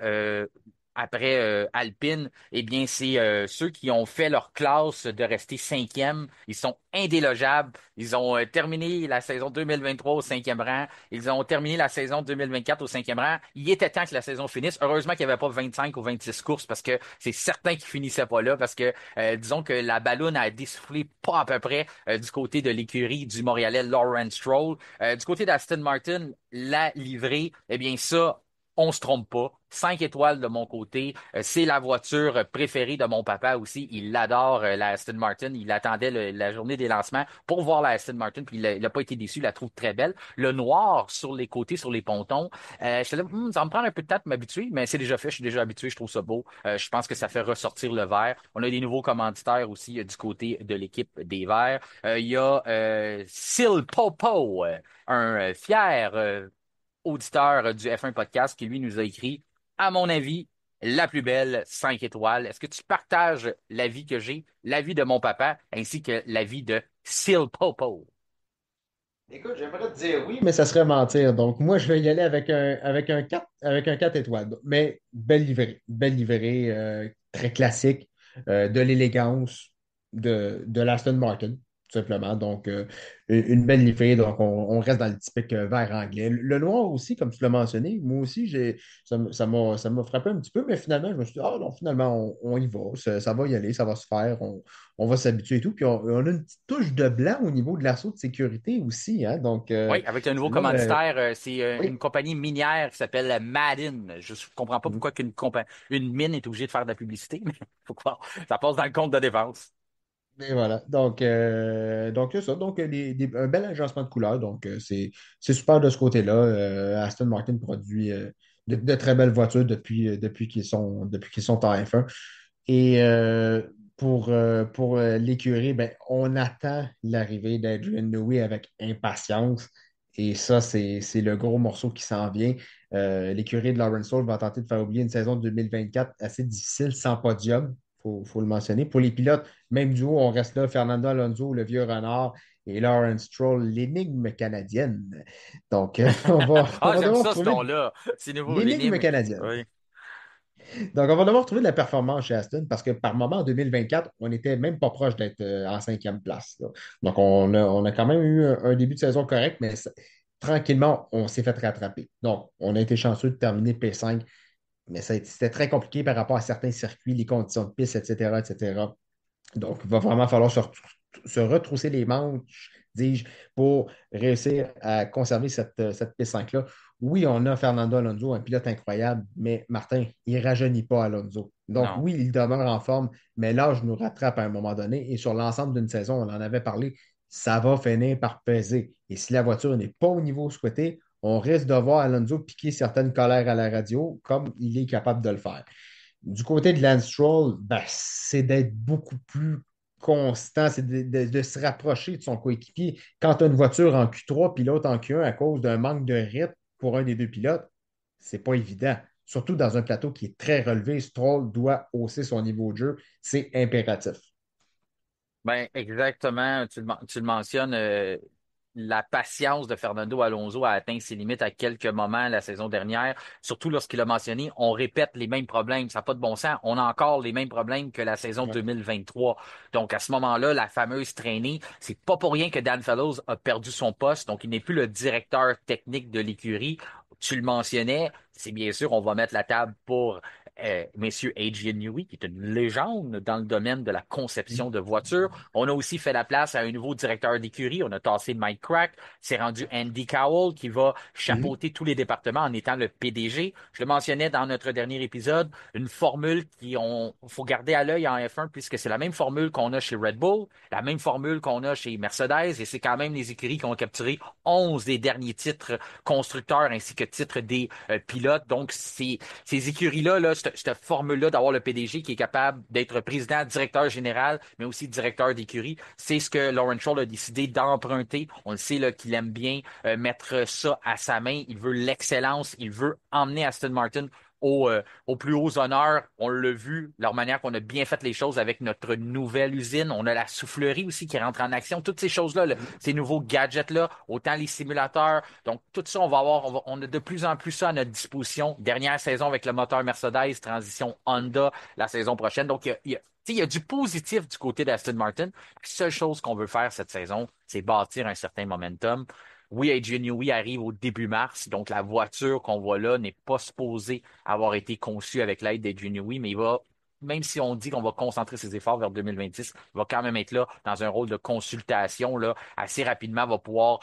Alpine, eh bien, c'est ceux qui ont fait leur classe de rester cinquième. Ils sont indélogeables. Ils ont terminé la saison 2023 au cinquième rang. Ils ont terminé la saison 2024 au cinquième rang. Il était temps que la saison finisse. Heureusement qu'il n'y avait pas 25 ou 26 courses parce que c'est certain qu'ils finissaient pas là parce que disons que la balloune a dessoufflé pas à peu près du côté de l'écurie du Montréalais Lawrence Stroll. Du côté d'Aston Martin, la livrée, eh bien ça, on se trompe pas. 5 étoiles de mon côté. C'est la voiture préférée de mon papa aussi. Il adore la Aston Martin. Il attendait la journée des lancements pour voir la Aston Martin, puis il a pas été déçu. Il la trouve très belle. Le noir sur les côtés, sur les pontons. Je là, ça va me prendre un peu de temps de m'habituer, mais c'est déjà fait. Je suis déjà habitué. Je trouve ça beau. Je pense que ça fait ressortir le vert. On a des nouveaux commanditaires aussi du côté de l'équipe des Verts. Il y a Sil Popo, un fier auditeur du F1 Podcast qui, lui, nous a écrit, à mon avis, la plus belle, 5 étoiles. Est-ce que tu partages l'avis que j'ai, l'avis de mon papa, ainsi que l'avis de Sil Popo? Écoute, j'aimerais te dire oui, mais ça serait mentir. Donc, moi, je vais y aller avec un 4 étoiles. Mais belle livrée, très classique, de l'élégance de l'Aston Martin, tout simplement. Donc, une belle livrée. Donc, on reste dans le typique vert anglais. Le noir aussi, comme tu l'as mentionné, moi aussi, ça m'a frappé un petit peu, mais finalement, je me suis dit, ah non, finalement, on y va. Ça va y aller, ça va se faire. On va s'habituer et tout. Puis on a une petite touche de blanc au niveau de l'assaut de sécurité aussi. Hein? Donc, Oui, avec un nouveau celle-là, commanditaire, c'est une oui. compagnie minière qui s'appelle Madden. Je ne comprends pas pourquoi une mine est obligée de faire de la publicité, mais faut croire, ça passe dans le compte de défense. Et voilà. Donc c'est ça. Donc, un bel agencement de couleurs. Donc, c'est super de ce côté-là. Aston Martin produit de très belles voitures depuis qu'ils sont en F1. Et pour l'écurie, ben, on attend l'arrivée d'Adrian Newey avec impatience. Et ça, c'est le gros morceau qui s'en vient. L'écurie de Lawrence Stroll va tenter de faire oublier une saison de 2024 assez difficile sans podium, faut le mentionner. Pour les pilotes, même duo, on reste là, Fernando Alonso, le vieux renard, et Lawrence Stroll, l'énigme canadienne. Donc, on Ah, va j'aime devoir ça, ce trouver ton-là. C'est nouveau, l'énigme l'énigme. canadienne. Oui. Donc, on va devoir trouver de la performance chez Aston parce que par moment, en 2024, on n'était même pas proche d'être en cinquième place, là. Donc, on a quand même eu un début de saison correct, mais tranquillement, on s'est fait rattraper. Donc, on a été chanceux de terminer P5, mais c'était très compliqué par rapport à certains circuits, les conditions de piste, etc., etc. Donc, il va vraiment falloir se retrousser les manches, dis-je, pour réussir à conserver cette P5-là. Oui, on a Fernando Alonso, un pilote incroyable, mais Martin, il ne rajeunit pas Alonso. Donc, Non. oui, il demeure en forme, mais l'âge nous rattrape à un moment donné. Et sur l'ensemble d'une saison, on en avait parlé, ça va finir par peser. Et si la voiture n'est pas au niveau souhaité, on risque de voir Alonso piquer certaines colères à la radio, comme il est capable de le faire. Du côté de Lance Stroll, ben, c'est d'être beaucoup plus constant, c'est de se rapprocher de son coéquipier. Quand tu as une voiture en Q3 puis l'autre en Q1 à cause d'un manque de rythme pour un des deux pilotes, c'est pas évident. Surtout dans un plateau qui est très relevé, Stroll doit hausser son niveau de jeu. C'est impératif. Ben, exactement. Tu le mentionnes, la patience de Fernando Alonso a atteint ses limites à quelques moments la saison dernière. Surtout lorsqu'il a mentionné, on répète les mêmes problèmes. Ça n'a pas de bon sens. On a encore les mêmes problèmes que la saison Ouais. 2023. Donc, à ce moment-là, la fameuse traînée, c'est pas pour rien que Dan Fellows a perdu son poste. Donc, il n'est plus le directeur technique de l'écurie. Tu le mentionnais, c'est bien sûr, on va mettre la table pour Messieurs Adrian Newey, qui est une légende dans le domaine de la conception de voitures. On a aussi fait la place à un nouveau directeur d'écurie. On a tassé Mike Crack. C'est rendu Andy Cowell qui va Mhm. chapeauter tous les départements en étant le PDG. Je le mentionnais dans notre dernier épisode, une formule faut garder à l'œil en F1 puisque c'est la même formule qu'on a chez Red Bull, la même formule qu'on a chez Mercedes et c'est quand même les écuries qui ont capturé 11 des derniers titres constructeurs ainsi que titres des pilotes. Donc, ces écuries-là, cette formule-là d'avoir le PDG qui est capable d'être président, directeur général, mais aussi directeur d'écurie, c'est ce que Lawrence Stroll a décidé d'emprunter. On le sait là, qu'il aime bien mettre ça à sa main. Il veut l'excellence. Il veut emmener Aston Martin aux plus hauts honneurs. On l'a vu, leur manière qu'on a bien fait les choses avec notre nouvelle usine. On a la soufflerie aussi qui rentre en action. Toutes ces choses-là, là, ces nouveaux gadgets-là, autant les simulateurs. Donc, tout ça, on a de plus en plus ça à notre disposition. Dernière saison avec le moteur Mercedes, transition Honda la saison prochaine. Donc, il y a du positif du côté d'Aston Martin. La seule chose qu'on veut faire cette saison, c'est bâtir un certain momentum. Oui, Adrian Newey arrive au début mars, donc la voiture qu'on voit là n'est pas supposée avoir été conçue avec l'aide d'Adrian Newey, mais même si on dit qu'on va concentrer ses efforts vers 2026, il va quand même être là dans un rôle de consultation, là, assez rapidement, va pouvoir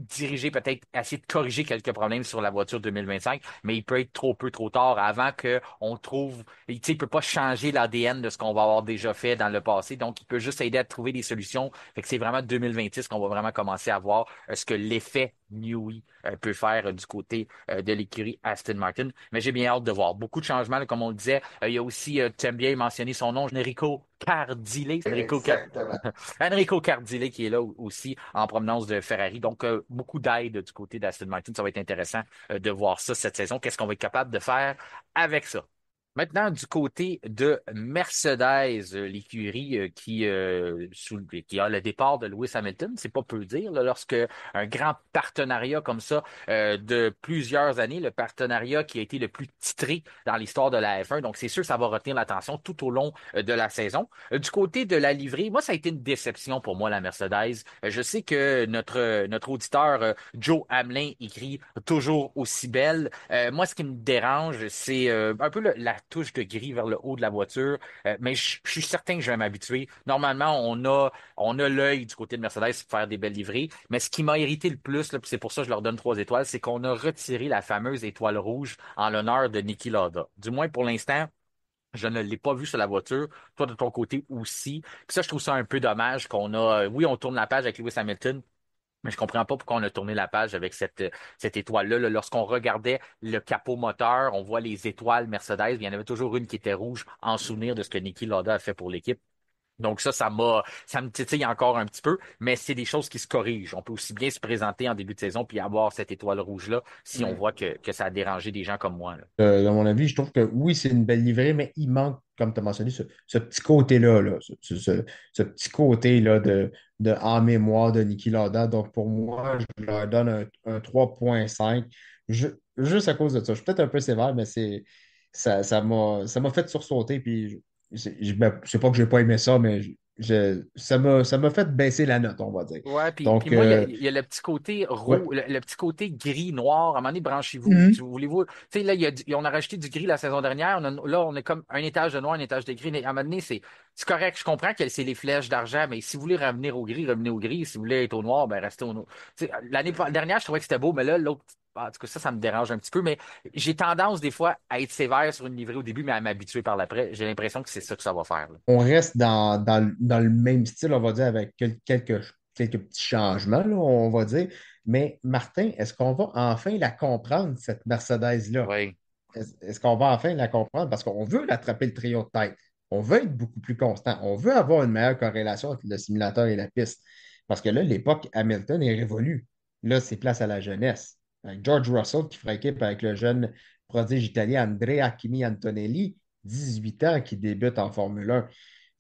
diriger, peut-être essayer de corriger quelques problèmes sur la voiture 2025, mais il peut être trop peu, trop tard avant qu'on trouve, tu sais, il peut pas changer l'ADN de ce qu'on va avoir déjà fait dans le passé, donc il peut juste aider à trouver des solutions. Fait que c'est vraiment 2026 qu'on va vraiment commencer à voir ce que l'effet Newey peut faire du côté de l'écurie Aston Martin. Mais j'ai bien hâte de voir. Beaucoup de changements, là, comme on le disait. Il y a aussi, tu aimes bien mentionner son nom, Enrico Cardile. Exactement. Enrico Cardile qui est là aussi en provenance de Ferrari. Donc, beaucoup d'aide du côté d'Aston Martin. Ça va être intéressant de voir ça cette saison. Qu'est-ce qu'on va être capable de faire avec ça? Maintenant, du côté de Mercedes, l'écurie qui a le départ de Lewis Hamilton, c'est pas peu dire, là, lorsque un grand partenariat comme ça de plusieurs années, le partenariat qui a été le plus titré dans l'histoire de la F1, donc c'est sûr que ça va retenir l'attention tout au long de la saison. Du côté de la livrée, moi, ça a été une déception pour moi, la Mercedes. Je sais que notre auditeur Joe Hamlin écrit toujours aussi belle. Moi, ce qui me dérange, c'est un peu la touche de gris vers le haut de la voiture, mais je suis certain que je vais m'habituer. Normalement, on a l'œil du côté de Mercedes pour faire des belles livrées, mais ce qui m'a irrité le plus, là, puis c'est pour ça que je leur donne 3 étoiles, c'est qu'on a retiré la fameuse étoile rouge en l'honneur de Niki Lauda. Du moins pour l'instant, je ne l'ai pas vu sur la voiture. Toi, de ton côté aussi. Puis ça, je trouve ça un peu dommage qu'on a. Oui, on tourne la page avec Lewis Hamilton, mais je comprends pas pourquoi on a tourné la page avec cette étoile-là. Là. Lorsqu'on regardait le capot moteur, on voit les étoiles Mercedes. Il y en avait toujours une qui était rouge en souvenir de ce que Niki Lauda a fait pour l'équipe. Donc ça me titille encore un petit peu, mais c'est des choses qui se corrigent. On peut aussi bien se présenter en début de saison puis avoir cette étoile rouge-là si on voit que ça a dérangé des gens comme moi, là. De mon avis, je trouve que oui, c'est une belle livrée, mais il manque, comme tu as mentionné, ce petit côté-là, ce petit côté-là de en mémoire de Niki Lauda. Donc, pour moi, je leur donne un 3,5 juste à cause de ça. Je suis peut-être un peu sévère, mais ça m'a fait sursauter. Puis, ben, c'est pas que j'ai pas aimé ça, mais ça m'a fait baisser la note, on va dire. Ouais, puis Donc, moi, il y a le petit côté ouais. le petit côté gris, noir. À un moment donné, branchez-vous. Mhm. Voulez-vous. Tu sais, là, on a rajouté du gris la saison dernière. Là, on est comme un étage de noir, un étage de gris. Mais à un moment donné, c'est correct. Je comprends que c'est les flèches d'argent, mais si vous voulez revenir au gris, revenez au gris. Si vous voulez être au noir, ben restez au noir. Tu sais, l'année dernière, je trouvais que c'était beau, mais là, l'autre. En tout cas, ça me dérange un petit peu, mais j'ai tendance des fois à être sévère sur une livrée au début, mais à m'habituer par l'après. J'ai l'impression que c'est ça que ça va faire, là. On reste dans le même style, on va dire, avec quelques petits changements, là, on va dire. Mais Martin, est-ce qu'on va enfin la comprendre, cette Mercedes-là? Oui. Est-ce qu'on va enfin la comprendre? Parce qu'on veut rattraper le trio de tête. On veut être beaucoup plus constant. On veut avoir une meilleure corrélation entre le simulateur et la piste. Parce que là, l'époque Hamilton est révolue. Là, c'est place à la jeunesse. Avec George Russell qui fera équipe avec le jeune prodige italien Andrea Kimi Antonelli, 18 ans, qui débute en Formule 1.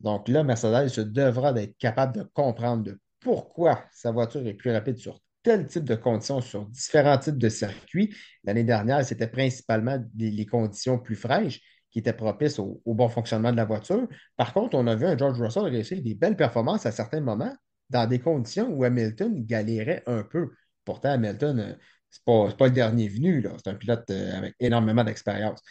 Donc là, Mercedes se devra d'être capable de comprendre de pourquoi sa voiture est plus rapide sur tel type de conditions, sur différents types de circuits. L'année dernière, c'était principalement les conditions plus fraîches qui étaient propices au bon fonctionnement de la voiture. Par contre, on a vu un George Russell réussir des belles performances à certains moments dans des conditions où Hamilton galérait un peu. Pourtant, Hamilton, c'est pas le dernier venu, là. C'est un pilote avec énormément d'expérience.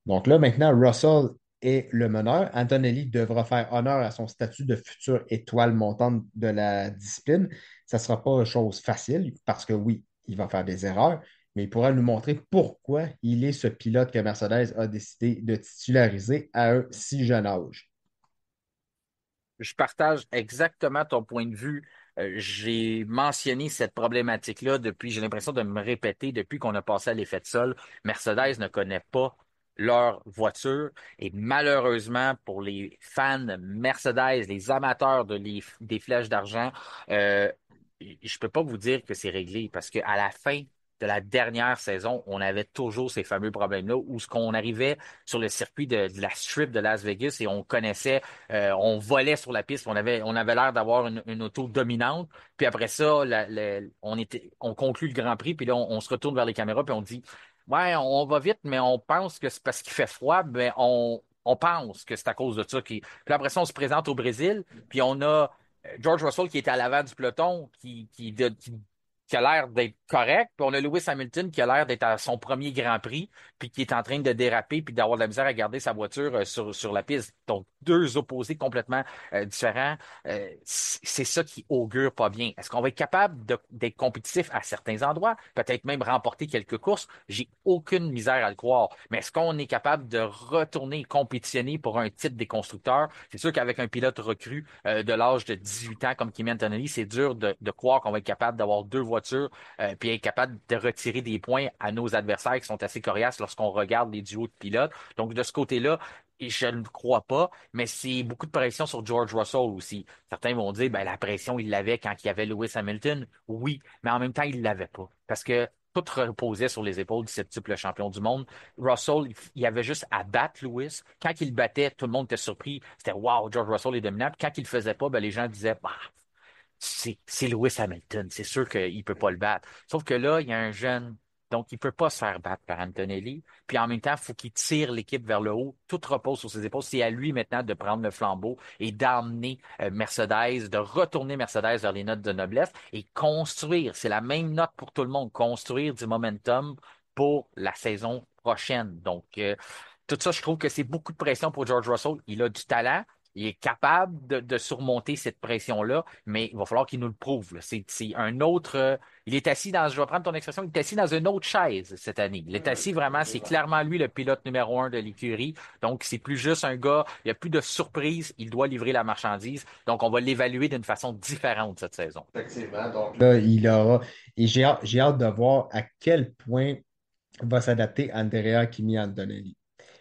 Donc là, maintenant, Russell est le meneur. Antonelli devra faire honneur à son statut de future étoile montante de la discipline. Ça ne sera pas chose facile parce que oui, il va faire des erreurs, mais il pourra nous montrer pourquoi il est ce pilote que Mercedes a décidé de titulariser à un si jeune âge. Je partage exactement ton point de vue. J'ai mentionné cette problématique-là depuis, j'ai l'impression de me répéter depuis qu'on a passé à l'effet de sol. Mercedes ne connaît pas leur voiture et malheureusement pour les fans Mercedes, les amateurs des flèches d'argent, euh, je peux pas vous dire que c'est réglé parce qu'à la fin de la dernière saison, on avait toujours ces fameux problèmes-là où ce qu'on arrivait sur le circuit de la Strip de Las Vegas et on connaissait on volait sur la piste, on avait l'air d'avoir une auto dominante. Puis après ça, on conclut le Grand Prix, puis là, on se retourne vers les caméras, puis on dit, ouais, on va vite, mais on pense que c'est parce qu'il fait froid, mais on pense que c'est à cause de ça. Puis après ça, on se présente au Brésil, puis on a George Russell qui est à l'avant du peloton, qui qui a l'air d'être correct, puis on a Lewis Hamilton qui a l'air d'être à son premier Grand Prix, puis qui est en train de déraper, puis d'avoir de la misère à garder sa voiture sur la piste. Donc, deux opposés complètement différents. C'est ça qui augure pas bien. Est-ce qu'on va être capable d'être compétitif à certains endroits, peut-être même remporter quelques courses? J'ai aucune misère à le croire. Mais est-ce qu'on est capable de retourner compétitionner pour un titre des constructeurs? C'est sûr qu'avec un pilote recru de l'âge de 18 ans comme Kimi Antonelli, c'est dur de croire qu'on va être capable d'avoir deux voitures puis être capable de retirer des points à nos adversaires qui sont assez coriaces lorsqu'on regarde les duos de pilotes. Donc, de ce côté-là, je ne crois pas, mais c'est beaucoup de pression sur George Russell aussi. Certains vont dire, ben, la pression, il l'avait quand il y avait Lewis Hamilton. Oui, mais en même temps, il l'avait pas. Parce que tout reposait sur les épaules du septuple champion du monde. Russell, il avait juste à battre Lewis. Quand il le battait, tout le monde était surpris. C'était wow, George Russell est dominant. Puis quand il le faisait pas, ben, les gens disaient, bah, c'est Lewis Hamilton. C'est sûr qu'il peut pas le battre. Sauf que là, il y a un jeune. Donc, il peut pas se faire battre par Antonelli. Puis en même temps, il faut qu'il tire l'équipe vers le haut. Tout repose sur ses épaules. C'est à lui maintenant de prendre le flambeau et d'emmener Mercedes, de retourner Mercedes vers les notes de noblesse et construire. C'est la même note pour tout le monde. Construire du momentum pour la saison prochaine. Donc, tout ça, je trouve que c'est beaucoup de pression pour George Russell. Il a du talent. Il est capable de surmonter cette pression-là, mais il va falloir qu'il nous le prouve, là. C'est un autre. Il est assis dans, je vais prendre ton expression, il est assis dans une autre chaise cette année. Il est assis vraiment, c'est clairement lui le pilote numéro un de l'écurie. Donc, c'est plus juste un gars, il n'y a plus de surprise, il doit livrer la marchandise. Donc, on va l'évaluer d'une façon différente cette saison. Effectivement. Donc là, il aura. Et j'ai hâte de voir à quel point va s'adapter Andrea Kimi Antonelli.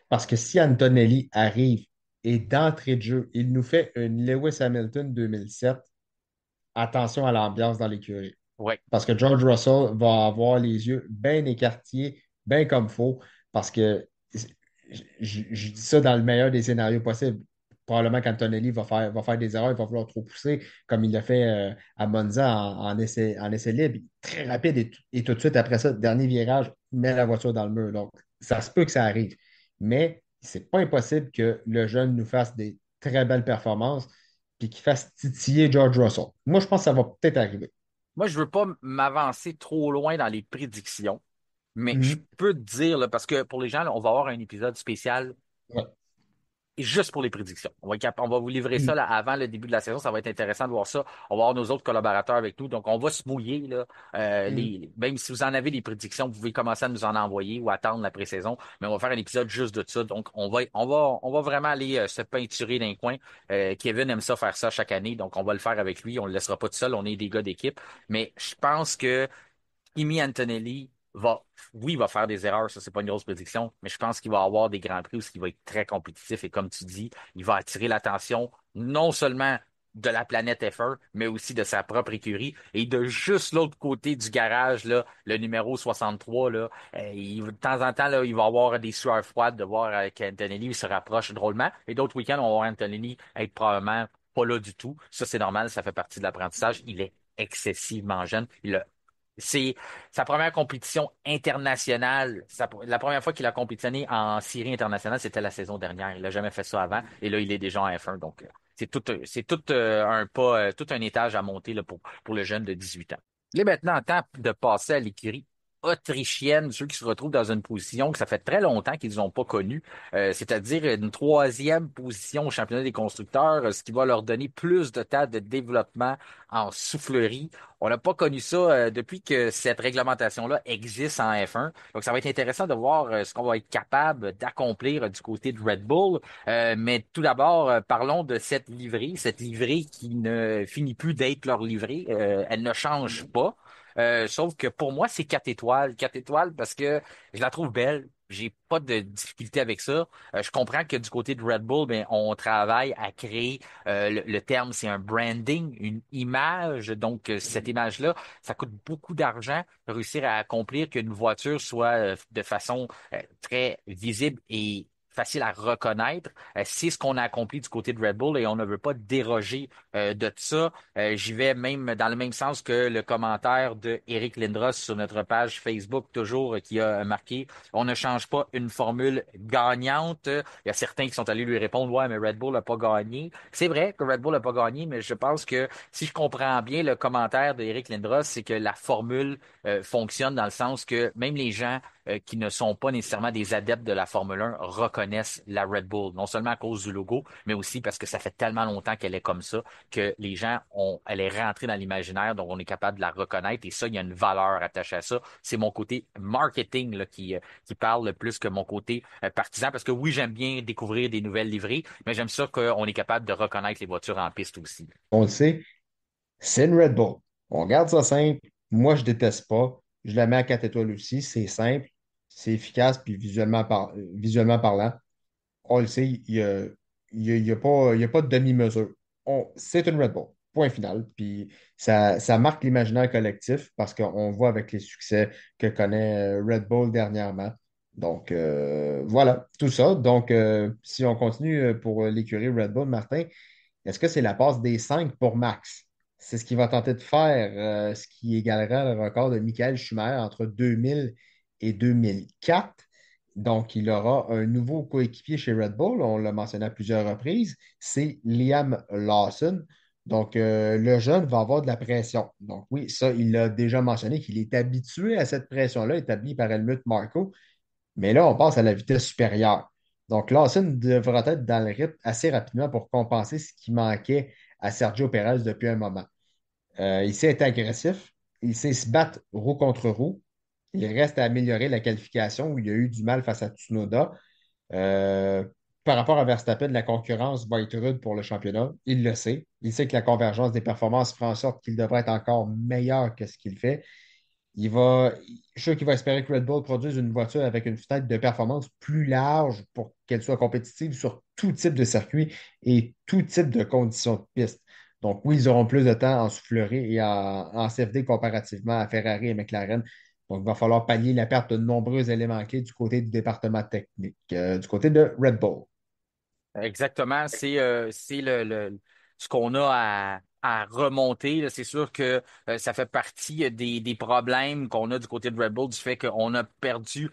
Parce que si Antonelli arrive et d'entrée de jeu, il nous fait une Lewis Hamilton 2007, attention à l'ambiance dans l'écurie. Oui. Parce que George Russell va avoir les yeux bien écarquillés, bien comme faut, parce que je dis ça dans le meilleur des scénarios possibles. Probablement qu'Antonelli va faire des erreurs, il va vouloir trop pousser, comme il l'a fait à Monza en essai libre. Très rapide et tout de suite après ça, dernier virage, il met la voiture dans le mur. Donc, ça se peut que ça arrive. Mais c'est pas impossible que le jeune nous fasse des très belles performances puis qu'il fasse titiller George Russell. Moi, je pense que ça va peut-être arriver. Moi, je veux pas m'avancer trop loin dans les prédictions, mais je Mhm. peux te dire, là, parce que pour les gens, là, on va avoir un épisode spécial Ouais. juste pour les prédictions. On va vous livrer ça Mhm. là, avant le début de la saison. Ça va être intéressant de voir ça. On va avoir nos autres collaborateurs avec nous. Donc, on va se mouiller. Là, Mhm. même si vous en avez des prédictions, vous pouvez commencer à nous en envoyer ou attendre la pré-saison. Mais on va faire un épisode juste de ça. Donc, on va vraiment aller se peinturer d'un coin. Kevin aime ça faire ça chaque année. Donc, on va le faire avec lui. On ne le laissera pas tout seul. On est des gars d'équipe. Mais je pense que Kimi Antonelli va, oui, il va faire des erreurs, ça, c'est pas une grosse prédiction, mais je pense qu'il va avoir des grands prix où il va être très compétitif et comme tu dis, il va attirer l'attention non seulement de la planète F1, mais aussi de sa propre écurie et de juste l'autre côté du garage, là, le numéro 63, là, de temps en temps, là, il va avoir des sueurs froides de voir qu'Antonelli se rapproche drôlement et d'autres week-ends, on va voir Antonelli être probablement pas là du tout. Ça, c'est normal, ça fait partie de l'apprentissage. Il est excessivement jeune. C'est sa première compétition internationale. La première fois qu'il a compétitionné en série internationale, c'était la saison dernière. Il n'a jamais fait ça avant. Et là, il est déjà en F1. Donc, c'est tout un pas, tout un étage à monter là, pour le jeune de 18 ans. Il est maintenant temps de passer à l'écurie autrichienne, ceux qui se retrouvent dans une position que ça fait très longtemps qu'ils n'ont pas connue, c'est-à-dire une troisième position au championnat des constructeurs, ce qui va leur donner plus de temps de développement en soufflerie. On n'a pas connu ça depuis que cette réglementation-là existe en F1. Donc, ça va être intéressant de voir ce qu'on va être capable d'accomplir du côté de Red Bull. Mais tout d'abord, parlons de cette livrée qui ne finit plus d'être leur livrée. Elle ne change pas. Sauf que pour moi, c'est 4 étoiles. 4 étoiles parce que je la trouve belle. J'ai pas de difficulté avec ça. Je comprends que du côté de Red Bull, ben, on travaille à créer, le terme, c'est un branding, une image. Donc, cette image-là, ça coûte beaucoup d'argent, réussir à accomplir qu'une voiture soit de façon très visible et facile à reconnaître. C'est ce qu'on a accompli du côté de Red Bull et on ne veut pas déroger de ça. J'y vais même dans le même sens que le commentaire de Eric Lindros sur notre page Facebook, toujours, qui a marqué: on ne change pas une formule gagnante. Il y a certains qui sont allés lui répondre: ouais, mais Red Bull n'a pas gagné. C'est vrai que Red Bull n'a pas gagné, mais je pense que si je comprends bien le commentaire d'Eric Lindros, c'est que la formule fonctionne dans le sens que même les gens qui ne sont pas nécessairement des adeptes de la Formule 1 reconnaissent la Red Bull, non seulement à cause du logo, mais aussi parce que ça fait tellement longtemps qu'elle est comme ça que les gens elle est rentrée dans l'imaginaire, donc on est capable de la reconnaître et ça, il y a une valeur attachée à ça. C'est mon côté marketing là, qui parle le plus que mon côté partisan, parce que oui, j'aime bien découvrir des nouvelles livrées, mais j'aime ça qu'on est capable de reconnaître les voitures en piste aussi. On le sait, c'est une Red Bull. On garde ça simple. Moi, je déteste pas. Je la mets à 4 étoiles aussi. C'est simple, c'est efficace, puis visuellement parlant, on le sait, il y a pas, il y a pas de demi-mesure. C'est une Red Bull. Point final. Puis ça marque l'imaginaire collectif parce qu'on voit avec les succès que connaît Red Bull dernièrement. Donc, voilà, tout ça. Donc, si on continue pour l'écurie Red Bull, Martin, est-ce que c'est la passe des 5 pour Max? C'est ce qu'il va tenter de faire, ce qui égalera le record de Michael Schumacher entre 2000 et 2004. Donc, il aura un nouveau coéquipier chez Red Bull, on l'a mentionné à plusieurs reprises, c'est Liam Lawson. Donc, le jeune va avoir de la pression. Donc, oui, ça, il l'a déjà mentionné qu'il est habitué à cette pression-là établie par Helmut Marko. Mais là, on passe à la vitesse supérieure. Donc, Lawson devra être dans le rythme assez rapidement pour compenser ce qui manquait à Sergio Perez depuis un moment. Il sait être agressif, il sait se battre roue contre roue. Il reste à améliorer la qualification où il a eu du mal face à Tsunoda. Euh, Par rapport à Verstappen, la concurrence va être rude pour le championnat. Il le sait. Il sait que la convergence des performances fera en sorte qu'il devrait être encore meilleur que ce qu'il fait. Je suis sûr qu'il va espérer que Red Bull produise une voiture avec une fenêtre de performance plus large pour qu'elle soit compétitive sur tout type de circuit et tout type de conditions de piste. Donc, oui, ils auront plus de temps en soufflerie et en CFD comparativement à Ferrari et McLaren. Donc, il va falloir pallier la perte de nombreux éléments clés du côté du département technique, du côté de Red Bull. Exactement, c'est ce qu'on a à remonter, là. C'est sûr que ça fait partie des problèmes qu'on a du côté de Red Bull, du fait qu'on a perdu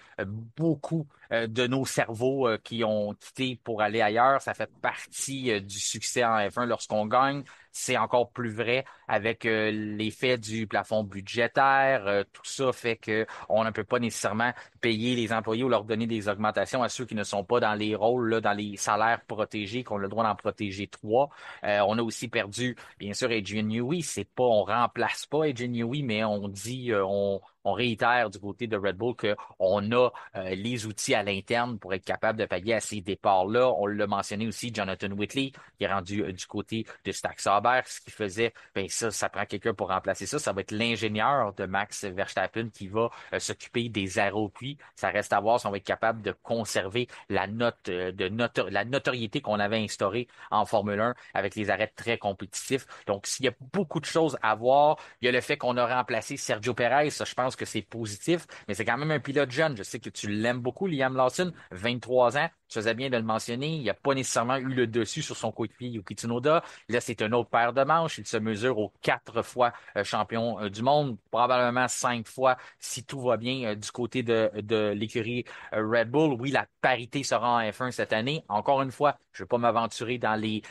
beaucoup de nos cerveaux qui ont quitté pour aller ailleurs. Ça fait partie du succès en F1 lorsqu'on gagne. C'est encore plus vrai avec l'effet du plafond budgétaire. Tout ça fait que on ne peut pas nécessairement payer les employés ou leur donner des augmentations à ceux qui ne sont pas dans les rôles, là, dans les salaires protégés, qu'on a le droit d'en protéger trois. On a aussi perdu, bien sûr, Adrian Newey. C'est pas, on remplace pas Adrian Newey, mais on dit, on réitère du côté de Red Bull qu'on a les outils à l'interne pour être capable de pallier à ces départs-là. On l'a mentionné aussi, Jonathan Whitley, qui est rendu du côté de Stack Sauber, ce qui faisait, ben ça prend quelqu'un pour remplacer ça. Ça va être l'ingénieur de Max Verstappen qui va s'occuper des aéropuits. Ça reste à voir si on va être capable de conserver la la notoriété qu'on avait instaurée en Formule 1 avec les arrêts très compétitifs. Donc, s'il y a beaucoup de choses à voir, il y a le fait qu'on a remplacé Sergio Perez. Ça, je pense que c'est positif, mais c'est quand même un pilote jeune. Je sais que tu l'aimes beaucoup, Liam Lawson, 23 ans. Tu faisais bien de le mentionner. Il n'a pas nécessairement eu le dessus sur son coéquipier Yuki Tsunoda. Là, c'est une autre paire de manches. Il se mesure aux 4 fois champion du monde, probablement 5 fois si tout va bien du côté de l'écurie Red Bull. Oui, la parité sera en F1 cette année. Encore une fois, je ne vais pas m'aventurer dans les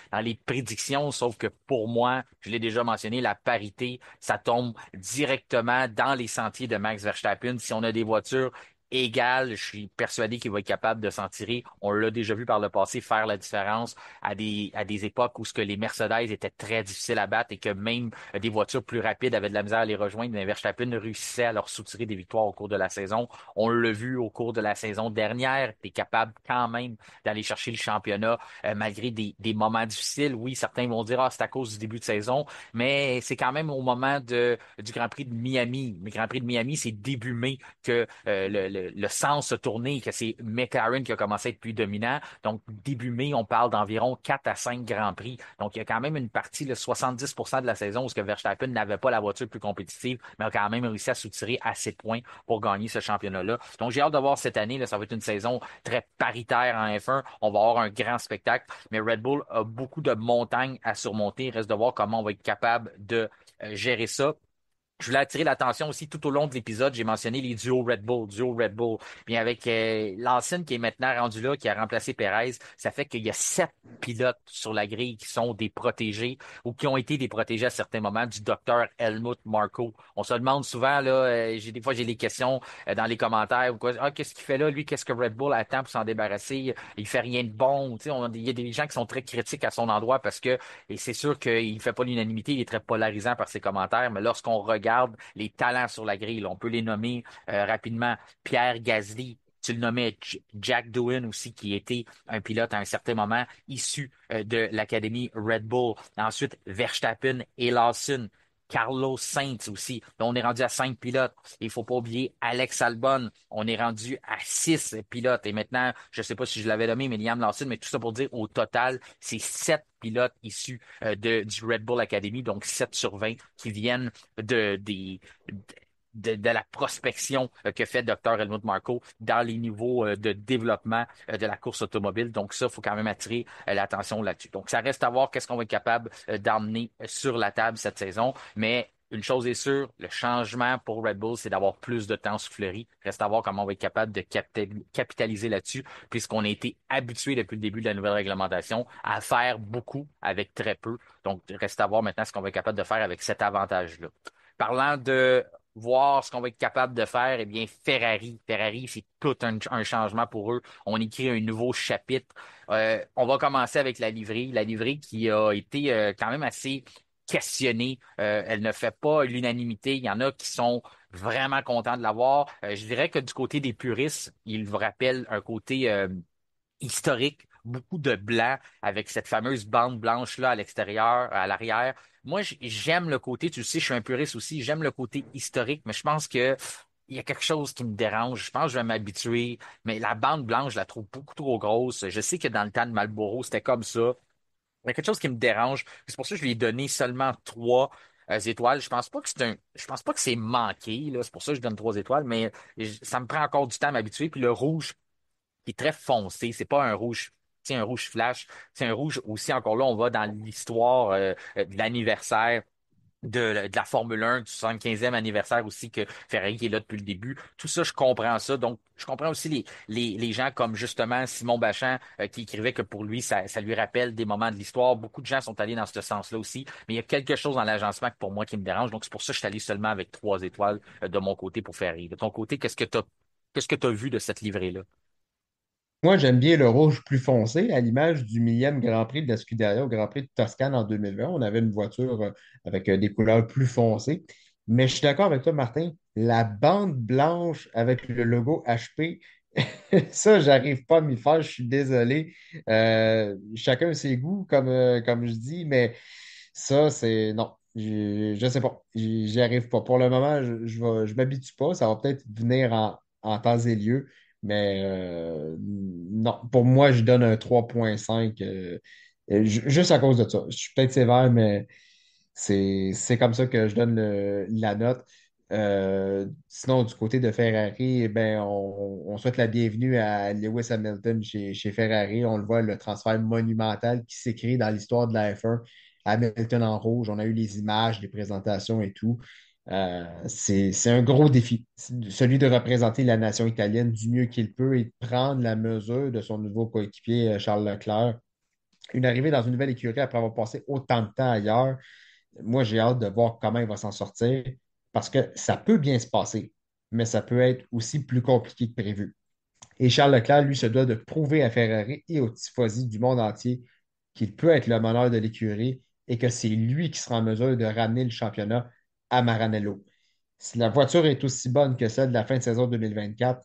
prédictions, sauf que pour moi, je l'ai déjà mentionné, la parité, ça tombe directement dans les sentiers de Max Verstappen. Si on a des voitures égales, je suis persuadé qu'il va être capable de s'en tirer. On l'a déjà vu par le passé faire la différence à des époques où ce que les Mercedes étaient très difficiles à battre et que même des voitures plus rapides avaient de la misère à les rejoindre, mais Verstappen réussissait à leur soutirer des victoires au cours de la saison. On l'a vu au cours de la saison dernière, tu es capable quand même d'aller chercher le championnat malgré des moments difficiles. Oui, certains vont dire, ah, c'est à cause du début de saison, mais c'est quand même au moment du Grand Prix de Miami. Le Grand Prix de Miami, c'est début mai que le sens se tourner, que c'est McLaren qui a commencé à être plus dominant. Donc, début mai, on parle d'environ 4 à 5 Grands Prix. Donc, il y a quand même une partie, le 70% de la saison où ce que Verstappen n'avait pas la voiture plus compétitive, mais a quand même réussi à soutirer assez de points pour gagner ce championnat-là. Donc, j'ai hâte de voir cette année, là, ça va être une saison très paritaire en F1. On va avoir un grand spectacle, mais Red Bull a beaucoup de montagnes à surmonter. Il reste de voir comment on va être capable de gérer ça. Je voulais attirer l'attention aussi tout au long de l'épisode. J'ai mentionné les duos Red Bull, duo Red Bull. Bien avec Lawson qui est maintenant rendu là, qui a remplacé Perez, ça fait qu'il y a 7 pilotes sur la grille qui sont des protégés ou qui ont été des protégés à certains moments du docteur Helmut Marko. On se demande souvent là, des fois j'ai des questions dans les commentaires ou quoi. Ah, qu'est-ce qu'il fait là? Lui, qu'est-ce que Red Bull attend pour s'en débarrasser? Il fait rien de bon. Tu sais, il y a des gens qui sont très critiques à son endroit parce que et c'est sûr qu'il ne fait pas l'unanimité, il est très polarisant par ses commentaires, mais lorsqu'on regarde les talents sur la grille, là, on peut les nommer rapidement. Pierre Gasly, tu le nommais Jack Doohan aussi, qui était un pilote à un certain moment issu de l'Académie Red Bull. Ensuite, Verstappen et Lawson. Carlos Sainz aussi. Donc, on est rendu à 5 pilotes. Il faut pas oublier Alex Albon. On est rendu à 6 pilotes. Et maintenant, je sais pas si je l'avais nommé, mais Liam Lawson, mais tout ça pour dire au total, c'est 7 pilotes issus du Red Bull Academy, donc 7 sur 20 qui viennent de la prospection que fait Dr. Helmut Marko dans les niveaux de développement de la course automobile. Donc ça, il faut quand même attirer l'attention là-dessus. Donc ça reste à voir qu'est-ce qu'on va être capable d'emmener sur la table cette saison, mais une chose est sûre, le changement pour Red Bull, c'est d'avoir plus de temps sous Fleury. Reste à voir comment on va être capable de capitaliser là-dessus, puisqu'on a été habitué depuis le début de la nouvelle réglementation à faire beaucoup avec très peu. Donc, reste à voir maintenant ce qu'on va être capable de faire avec cet avantage-là. Parlant de voir ce qu'on va être capable de faire, eh bien, Ferrari, c'est tout un changement pour eux. On écrit un nouveau chapitre. On va commencer avec la livrée qui a été quand même assez questionnée. Elle ne fait pas l'unanimité. Il y en a qui sont vraiment contents de l'avoir. Je dirais que du côté des puristes, il vous rappelle un côté historique, beaucoup de blanc avec cette fameuse bande blanche-là à l'extérieur, à l'arrière. Moi, j'aime le côté, tu sais, je suis un puriste aussi, j'aime le côté historique, mais je pense que il y a quelque chose qui me dérange. Je pense que je vais m'habituer, mais la bande blanche, je la trouve beaucoup trop grosse. Je sais que dans le temps de Marlboro, c'était comme ça. Il y a quelque chose qui me dérange. C'est pour ça que je lui ai donné seulement 3 étoiles. Je pense pas que c'est manqué, là. C'est pour ça que je donne 3 étoiles, mais ça me prend encore du temps à m'habituer. Puis le rouge, qui est très foncé. C'est pas un rouge, c'est un rouge flash. C'est un rouge aussi, encore là, on va dans l'histoire de l'anniversaire de la Formule 1, du 75e anniversaire aussi que Ferrari qui est là depuis le début. Tout ça, je comprends ça. Donc, je comprends aussi les gens comme justement Simon Bachand qui écrivait que pour lui, ça lui rappelle des moments de l'histoire. Beaucoup de gens sont allés dans ce sens-là aussi. Mais il y a quelque chose dans l'agencement que pour moi qui me dérange. Donc, c'est pour ça que je suis allé seulement avec 3 étoiles de mon côté pour Ferrari. De ton côté, qu'est-ce que tu as vu de cette livrée-là? Moi, j'aime bien le rouge plus foncé, à l'image du millième Grand Prix de la Scuderia au Grand Prix de Toscane en 2020. On avait une voiture avec des couleurs plus foncées. Mais je suis d'accord avec toi, Martin. La bande blanche avec le logo HP, ça, j'arrive pas à m'y faire. Je suis désolé. Chacun ses goûts, comme je dis, mais ça, c'est non. Je sais pas. J'y arrive pas. Pour le moment, je m'habitue pas. Ça va peut-être venir en temps et lieu. Mais non, pour moi, je donne un 3,5 juste à cause de ça. Je suis peut-être sévère, mais c'est comme ça que je donne la note. Sinon, du côté de Ferrari, eh ben, on souhaite la bienvenue à Lewis Hamilton chez Ferrari. On le voit, le transfert monumental qui s'écrit dans l'histoire de la F1. Hamilton en rouge, on a eu les images, les présentations et tout. C'est un gros défi, celui de représenter la nation italienne du mieux qu'il peut et de prendre la mesure de son nouveau coéquipier Charles Leclerc. Une arrivée dans une nouvelle écurie après avoir passé autant de temps ailleurs, moi j'ai hâte de voir comment il va s'en sortir parce que ça peut bien se passer, mais ça peut être aussi plus compliqué que prévu. Et Charles Leclerc, lui, se doit de prouver à Ferrari et aux tifosi du monde entier qu'il peut être le meneur de l'écurie et que c'est lui qui sera en mesure de ramener le championnat à Maranello. Si la voiture est aussi bonne que celle de la fin de saison 2024,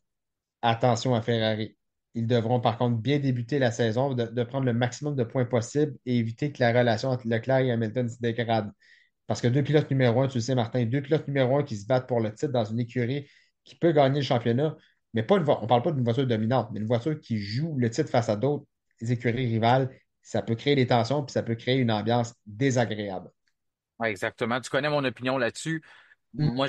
attention à Ferrari. Ils devront par contre bien débuter la saison, de prendre le maximum de points possible et éviter que la relation entre Leclerc et Hamilton se dégrade. Parce que 2 pilotes numéro 1, tu le sais, Martin, 2 pilotes numéro 1 qui se battent pour le titre dans une écurie qui peut gagner le championnat, mais pas on ne parle pas d'une voiture dominante, mais une voiture qui joue le titre face à d'autres écuries rivales. Ça peut créer des tensions, puis ça peut créer une ambiance désagréable. Ouais, exactement. Tu connais mon opinion là-dessus. Mm. Moi,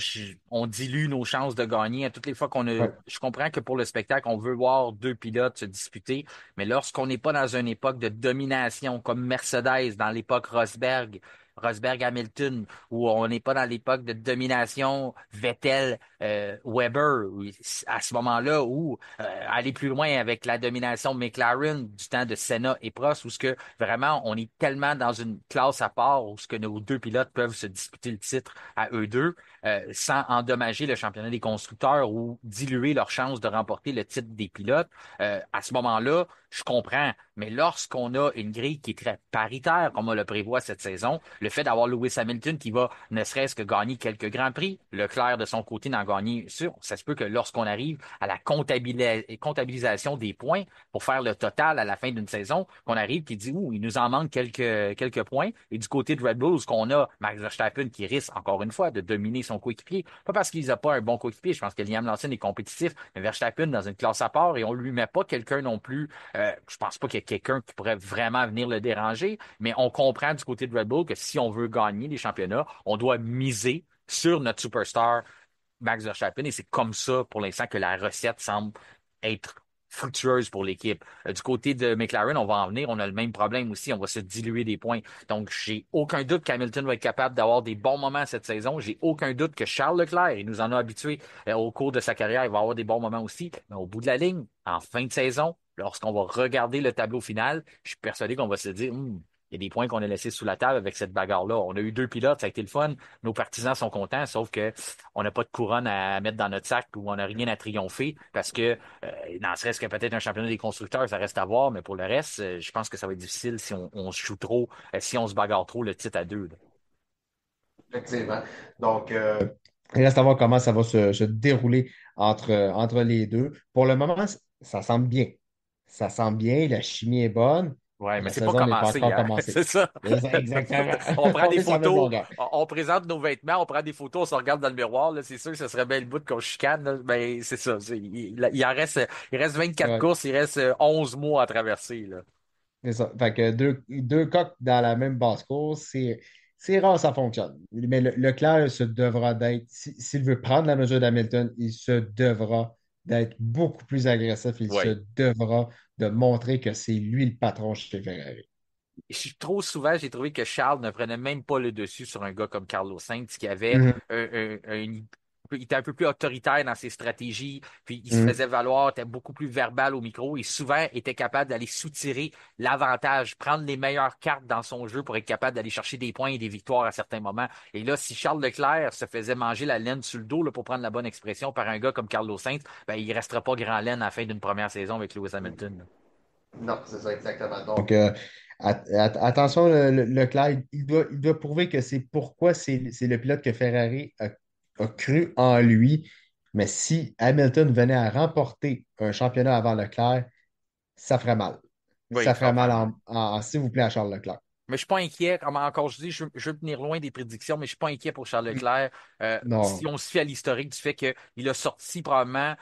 on dilue nos chances de gagner à toutes les fois qu'on a. Ouais. Je comprends que pour le spectacle, on veut voir deux pilotes se disputer, mais lorsqu'on n'est pas dans une époque de domination comme Mercedes dans l'époque Rosberg, Rosberg-Hamilton, où on n'est pas dans l'époque de domination Vettel, Weber, à ce moment-là, où aller plus loin avec la domination McLaren du temps de Senna et Prost, où ce que vraiment on est tellement dans une classe à part où ce que nos deux pilotes peuvent se disputer le titre à eux deux sans endommager le championnat des constructeurs ou diluer leurs chances de remporter le titre des pilotes. À ce moment-là, je comprends. Mais lorsqu'on a une grille qui est très paritaire, comme on le prévoit cette saison, le fait d'avoir Lewis Hamilton qui va ne serait-ce que gagner quelques grands prix, Leclerc de son côté n'en gagner sûr, ça se peut que lorsqu'on arrive à la comptabilisation des points pour faire le total à la fin d'une saison, qu'on arrive qui dit, ouh, il nous en manque quelques points. Et du côté de Red Bull, ce qu'on a Max Verstappen qui risque encore une fois de dominer son coéquipier. Pas parce qu'il n'a pas un bon coéquipier, je pense que Liam Lawson est compétitif, mais Verstappen dans une classe à part et on lui met pas quelqu'un non plus. Je pense pas qu'il y ait quelqu'un qui pourrait vraiment venir le déranger, mais on comprend du côté de Red Bull que si on veut gagner les championnats, on doit miser sur notre superstar Max Verstappen et c'est comme ça pour l'instant que la recette semble être fructueuse pour l'équipe. Du côté de McLaren, on va en venir, on a le même problème aussi, on va se diluer des points. Donc, j'ai aucun doute qu'Hamilton va être capable d'avoir des bons moments cette saison. J'ai aucun doute que Charles Leclerc, il nous en a habitués au cours de sa carrière, il va avoir des bons moments aussi. Mais au bout de la ligne, en fin de saison, lorsqu'on va regarder le tableau final, je suis persuadé qu'on va se dire, il y a des points qu'on a laissés sous la table avec cette bagarre-là. On a eu deux pilotes, ça a été le fun. Nos partisans sont contents, sauf que on n'a pas de couronne à mettre dans notre sac ou on n'a rien à triompher parce que, n'en serait-ce que peut-être un championnat des constructeurs, ça reste à voir, mais pour le reste, je pense que ça va être difficile si on se joue trop, si on se bagarre trop le titre à deux, là. Effectivement. Donc, il reste à voir comment ça va se dérouler entre les deux. Pour le moment, ça semble bien. Ça semble bien, la chimie est bonne, Ouais, mais mais la c'est pas saison n'est pas commencé, encore hein? commencée. C'est ça. Exactement. On prend On des est sur la même photos, longueur. on présente nos vêtements, on prend des photos, on se regarde dans le miroir, là. C'est sûr que ce serait bien le bout qu'on chicane, là. Ben, c'est ça. Il reste 24 Ouais, courses, il reste 11 mois à traverser, là. c'est ça. Fait que deux coqs dans la même basse-course, c'est rare, ça fonctionne. Mais Leclerc se devra d'être, s'il veut prendre la mesure d'Hamilton, il se devra d'être beaucoup plus agressif. Il Oui. se devra de montrer que c'est lui le patron chez Ferrari. Trop souvent, j'ai trouvé que Charles ne prenait même pas le dessus sur un gars comme Carlos Sainz qui avait Mhm. il était un peu plus autoritaire dans ses stratégies, puis il se Mhm. faisait valoir, était beaucoup plus verbal au micro et souvent était capable d'aller soutirer l'avantage, prendre les meilleures cartes dans son jeu pour être capable d'aller chercher des points et des victoires à certains moments. Et là, si Charles Leclerc se faisait manger la laine sur le dos, là, pour prendre la bonne expression, par un gars comme Carlos Sainz, ben, il restera pas grand laine à la fin d'une première saison avec Lewis Hamilton, là. Non, c'est ça, exactement. Donc, attention, Leclerc, il doit prouver que c'est pourquoi c'est le pilote que Ferrari a cru en lui. Mais si Hamilton venait à remporter un championnat avant Leclerc, ça ferait mal. Oui, Ça ça va ferait mal faire mal. s'il vous plaît, à Charles Leclerc. Mais je suis pas inquiet. Comme encore je dis, je veux tenir loin des prédictions, mais je suis pas inquiet pour Charles Leclerc. Si Non. on se fie à l'historique du fait qu'il a sorti probablement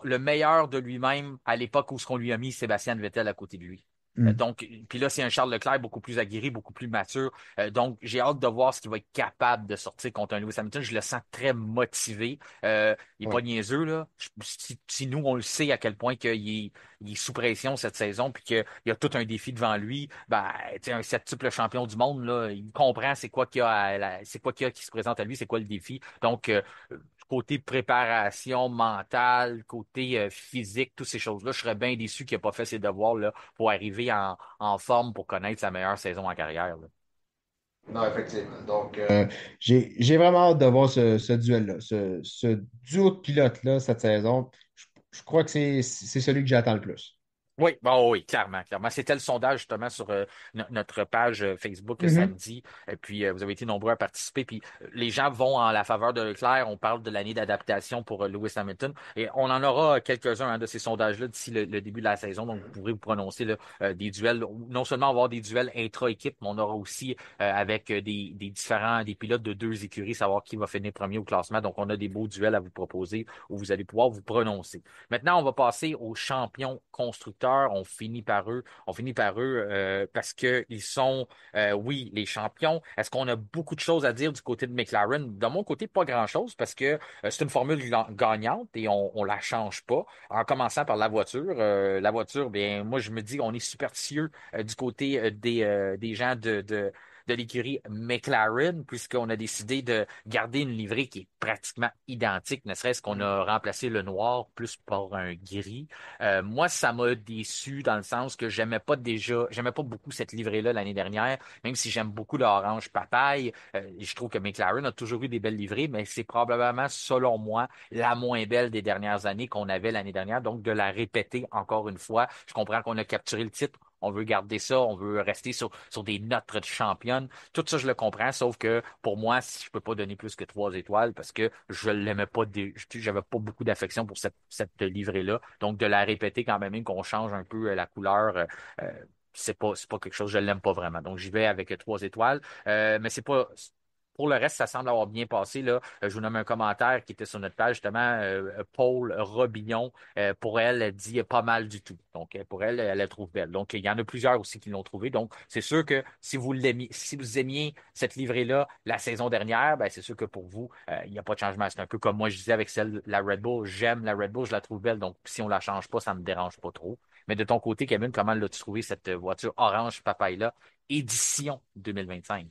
le meilleur de lui-même à l'époque où ce qu'on lui a mis Sébastien Vettel à côté de lui. Hmm. Donc, puis là, c'est un Charles Leclerc beaucoup plus aguerri, beaucoup plus mature. Donc, j'ai hâte de voir ce qu'il va être capable de sortir contre un Lewis Hamilton. Je le sens très motivé. Il est pas Ouais. niaiseux, là. Si nous, on le sait à quel point il est sous pression cette saison, puis qu'il y a tout un défi devant lui, ben, tu sais, un septuple champion du monde, là, il comprend c'est quoi qu'il y a, c'est quoi qu'il y a qui se présente à lui, c'est quoi le défi. Donc, côté préparation mentale, côté physique, toutes ces choses-là, je serais bien déçu qu'il n'ait pas fait ses devoirs là, pour arriver en forme pour connaître sa meilleure saison en carrière, là. Non, effectivement. Donc, j'ai vraiment hâte de voir ce duel-là, ce duo de pilotes-là cette saison. Je crois que c'est celui que j'attends le plus. Oui, bon, oui, clairement, clairement. C'était le sondage justement sur notre page Facebook samedi. Et puis, vous avez été nombreux à participer. Puis, les gens vont en la faveur de Leclerc. On parle de l'année d'adaptation pour Lewis Hamilton. Et on en aura quelques-uns de ces sondages-là d'ici le début de la saison. Donc, vous pourrez vous prononcer là, des duels. Non seulement avoir des duels intra-équipe, mais on aura aussi avec des pilotes de deux écuries, savoir qui va finir premier au classement. Donc, on a des beaux duels à vous proposer où vous allez pouvoir vous prononcer. Maintenant, on va passer aux champions constructeurs. On finit par eux parce que ils sont, oui, les champions. Est-ce qu'on a beaucoup de choses à dire du côté de McLaren? De mon côté, pas grand-chose parce que c'est une formule gagnante et on la change pas. En commençant par la voiture. La voiture, bien, moi, je me dis, on est superstitieux du côté des gens de l'écurie McLaren, puisqu'on a décidé de garder une livrée qui est pratiquement identique, ne serait-ce qu'on a remplacé le noir plus par un gris. Moi, ça m'a déçu dans le sens que j'aimais pas beaucoup cette livrée-là l'année dernière, même si j'aime beaucoup l'orange papaye. Je trouve que McLaren a toujours eu des belles livrées, mais c'est probablement, selon moi, la moins belle des dernières années qu'on avait l'année dernière. Donc, de la répéter encore une fois, je comprends qu'on a capturé le titre. On veut garder ça, on veut rester sur des notes de championne. Tout ça, je le comprends, sauf que pour moi, si je peux pas donner plus que 3 étoiles parce que je l'aimais pas, j'avais pas beaucoup d'affection pour cette livrée-là. Donc, de la répéter quand même qu'on change un peu la couleur, euh, c'est pas quelque chose, je l'aime pas vraiment. Donc, j'y vais avec 3 étoiles. Mais c'est pas. Pour le reste, ça semble avoir bien passé. Là. Je vous nomme un commentaire qui était sur notre page, justement, Paul Robillon. Pour elle, elle dit pas mal du tout. Donc, pour elle, elle la trouve belle. Donc, il y en a plusieurs aussi qui l'ont trouvé. Donc, c'est sûr que si vous aimiez cette livrée-là la saison dernière, ben, c'est sûr que pour vous, il n'y a pas de changement. C'est un peu comme moi, je disais avec celle, la Red Bull. J'aime la Red Bull, je la trouve belle. Donc, si on la change pas, ça me dérange pas trop. Mais de ton côté, Kevin, comment l'as-tu trouvé cette voiture orange papaye-là, édition 2025?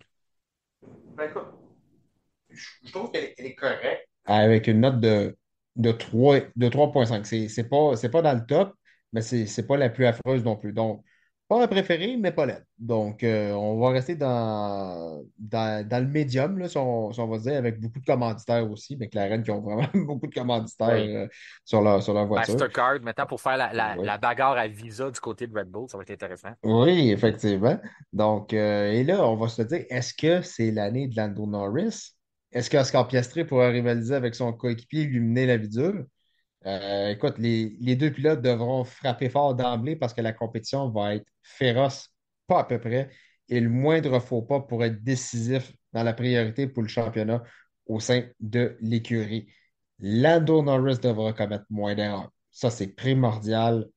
Ben, écoute, je trouve qu'elle est correcte. Avec une note de 3, de 3,5. C'est pas dans le top, mais c'est pas la plus affreuse non plus. Donc, pas ma préférée, mais pas laide. Donc, on va rester dans le médium, là, si on va dire, avec beaucoup de commanditaires aussi. McLaren qui ont vraiment beaucoup de commanditaires Oui. sur leur voiture. Mastercard, maintenant, pour faire Oui. la bagarre à Visa du côté de Red Bull, ça va être intéressant. Oui, effectivement. Donc, et là, on va se dire, est-ce que c'est l'année de Lando Norris? Est-ce qu'Oscar Piastri pourra rivaliser avec son coéquipier et lui mener la vie dure? Écoute, les deux pilotes devront frapper fort d'emblée parce que la compétition va être féroce, pas à peu près, et le moindre faux pas pourrait être décisif dans la priorité pour le championnat au sein de l'écurie. Lando Norris devra commettre moins d'erreurs. Ça, c'est primordial.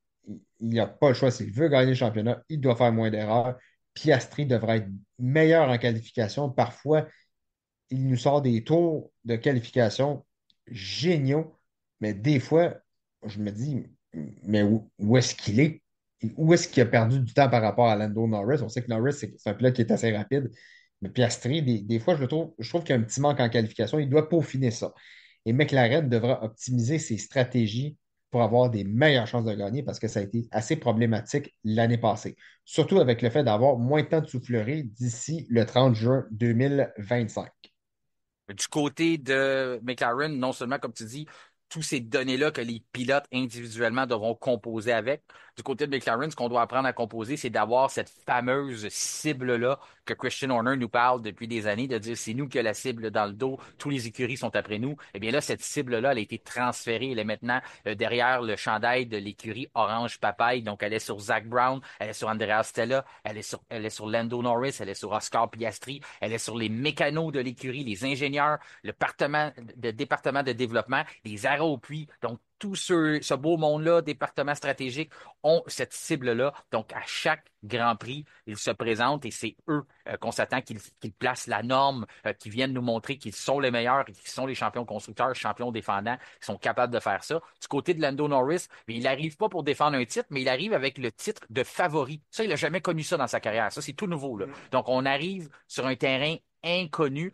Il n'a pas le choix. S'il veut gagner le championnat, il doit faire moins d'erreurs. Piastri devra être meilleur en qualification. Parfois, il nous sort des tours de qualification géniaux, mais des fois, je me dis, mais où est-ce qu'il est? Où est-ce qu'il a perdu du temps par rapport à Lando Norris? On sait que Norris, c'est un pilote qui est assez rapide, mais Piastri, des fois, je trouve qu'il y a un petit manque en qualification. Il doit peaufiner ça. Et McLaren devra optimiser ses stratégies pour avoir des meilleures chances de gagner parce que ça a été assez problématique l'année passée. Surtout avec le fait d'avoir moins de temps de soufflerie d'ici le 30 juin 2025. Du côté de McLaren, non seulement, comme tu dis, tous ces données-là que les pilotes individuellement devront composer avec. Du côté de McLaren, ce qu'on doit apprendre à composer, c'est d'avoir cette fameuse cible-là que Christian Horner nous parle depuis des années, de dire c'est nous qui avons la cible dans le dos, tous les écuries sont après nous. Eh bien là, cette cible-là, elle a été transférée, elle est maintenant derrière le chandail de l'écurie Orange Papaye. Donc, elle est sur Zach Brown, elle est sur Andrea Stella, elle est sur Lando Norris, elle est sur Oscar Piastri, elle est sur les mécanos de l'écurie, les ingénieurs, le département de développement, les arrêts au puits. Donc, tout ce beau monde-là, département stratégique, ont cette cible-là. Donc, à chaque Grand Prix, ils se présentent et c'est eux qu'on s'attend qu'ils placent la norme, qu'ils viennent nous montrer qu'ils sont les meilleurs et qu'ils sont les champions constructeurs, champions défendants, qui sont capables de faire ça. Du côté de Lando Norris, mais il n'arrive pas pour défendre un titre, mais il arrive avec le titre de favori. Ça, il n'a jamais connu ça dans sa carrière. Ça, c'est tout nouveau, là. Donc, on arrive sur un terrain inconnu.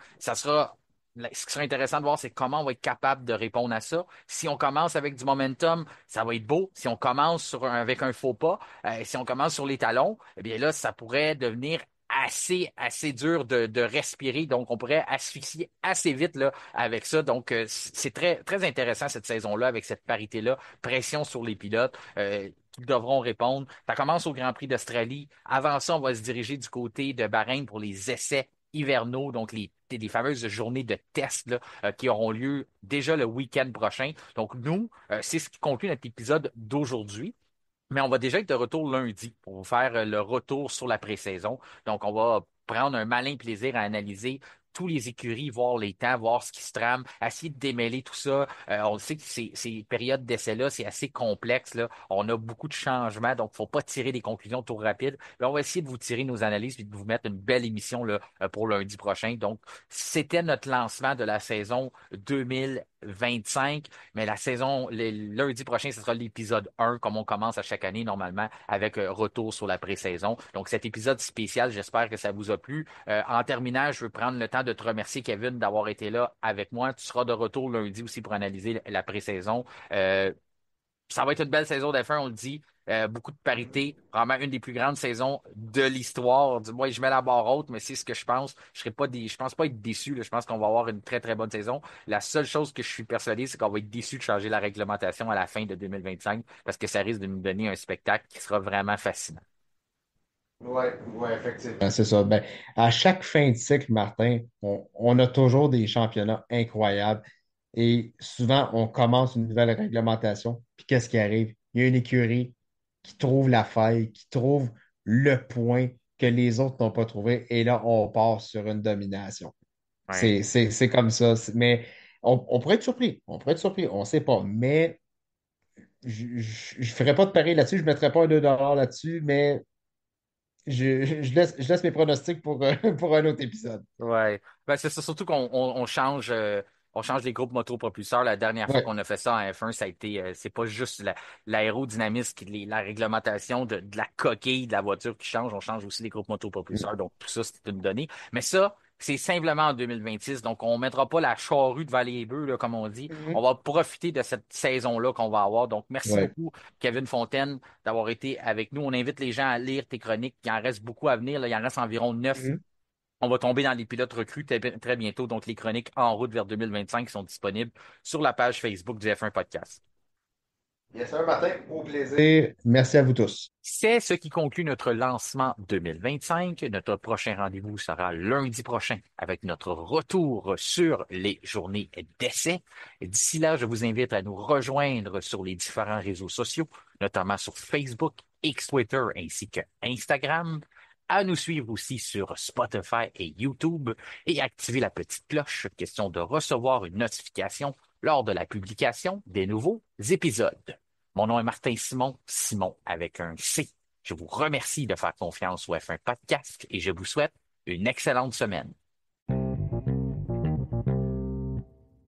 Ce qui serait intéressant de voir, c'est comment on va être capable de répondre à ça. Si on commence avec du momentum, ça va être beau. Si on commence avec un faux pas, si on commence sur les talons, eh bien là, ça pourrait devenir assez dur de respirer. Donc, on pourrait asphyxier assez vite là, avec ça. Donc, c'est très intéressant cette saison-là, avec cette parité-là. Pression sur les pilotes. qui devront répondre. Ça commence au Grand Prix d'Australie. Avant ça, on va se diriger du côté de Bahreïn pour les essais hivernaux, donc les fameuses journées de test là, qui auront lieu déjà le week-end prochain. Donc nous, c'est ce qui conclut notre épisode d'aujourd'hui. Mais on va déjà être de retour lundi pour vous faire le retour sur la pré-saison. Donc, on va prendre un malin plaisir à analyser tous les écuries, voir les temps, voir ce qui se trame, essayer de démêler tout ça. On le sait que ces périodes d'essai-là, c'est assez complexe, là. On a beaucoup de changements, donc faut pas tirer des conclusions trop rapides. Mais on va essayer de vous tirer nos analyses et de vous mettre une belle émission là, pour lundi prochain. Donc, c'était notre lancement de la saison 2025. Mais la saison, le lundi prochain, ce sera l'épisode 1, comme on commence à chaque année normalement, avec retour sur la pré-saison. Donc cet épisode spécial, j'espère que ça vous a plu. En terminant, je veux prendre le temps de te remercier, Kevin, d'avoir été là avec moi. Tu seras de retour lundi aussi pour analyser la pré-saison. Ça va être une belle saison d'F1, on le dit. Beaucoup de parité, vraiment une des plus grandes saisons de l'histoire. Du moins, je mets la barre haute, mais c'est ce que je pense. Je pense pas être déçu, là. Je pense qu'on va avoir une très, très bonne saison. La seule chose que je suis persuadé, c'est qu'on va être déçu de changer la réglementation à la fin de 2025 parce que ça risque de nous donner un spectacle qui sera vraiment fascinant. Oui, ouais, effectivement. C'est ça. Ben, à chaque fin de cycle, Martin, on a toujours des championnats incroyables. Et souvent, on commence une nouvelle réglementation. Puis qu'est-ce qui arrive? Il y a une écurie qui trouve la faille, qui trouve le point que les autres n'ont pas trouvé. Et là, on part sur une domination. Ouais. C'est comme ça. Mais on pourrait être surpris. On pourrait être surpris. On ne sait pas. Mais je ne ferai pas de pari là-dessus. Je ne mettrai pas un 2 $ là-dessus. Mais je laisse mes pronostics pour, pour un autre épisode. Ouais. Ben, c'est ça, surtout on change les groupes motopropulseurs. La dernière fois Ouais. qu'on a fait ça en F1, ça a été, c'est pas juste l'aérodynamisme, la réglementation de la coquille de la voiture qui change. On change aussi les groupes motopropulseurs. Donc, tout ça, c'est une donnée. Mais ça, c'est simplement en 2026. Donc, on mettra pas la charrue devant les bœufs, là, comme on dit. On Mhm. va profiter de cette saison-là qu'on va avoir. Donc, merci Ouais. beaucoup, Kevin Fontaine, d'avoir été avec nous. On invite les gens à lire tes chroniques. Il en reste beaucoup à venir, là. Il en reste environ 9. Mhm. On va tomber dans les pilotes recrues très bientôt. Donc, les chroniques en route vers 2025 sont disponibles sur la page Facebook du F1 Podcast. Bien sûr, Martin, au plaisir. Merci à vous tous. C'est ce qui conclut notre lancement 2025. Notre prochain rendez-vous sera lundi prochain avec notre retour sur les journées d'essai. D'ici là, je vous invite à nous rejoindre sur les différents réseaux sociaux, notamment sur Facebook, X Twitter ainsi que Instagram. À nous suivre aussi sur Spotify et YouTube et activer la petite cloche, question de recevoir une notification lors de la publication des nouveaux épisodes. Mon nom est Martin Simon, Simon avec un C. Je vous remercie de faire confiance au F1 Podcast et je vous souhaite une excellente semaine.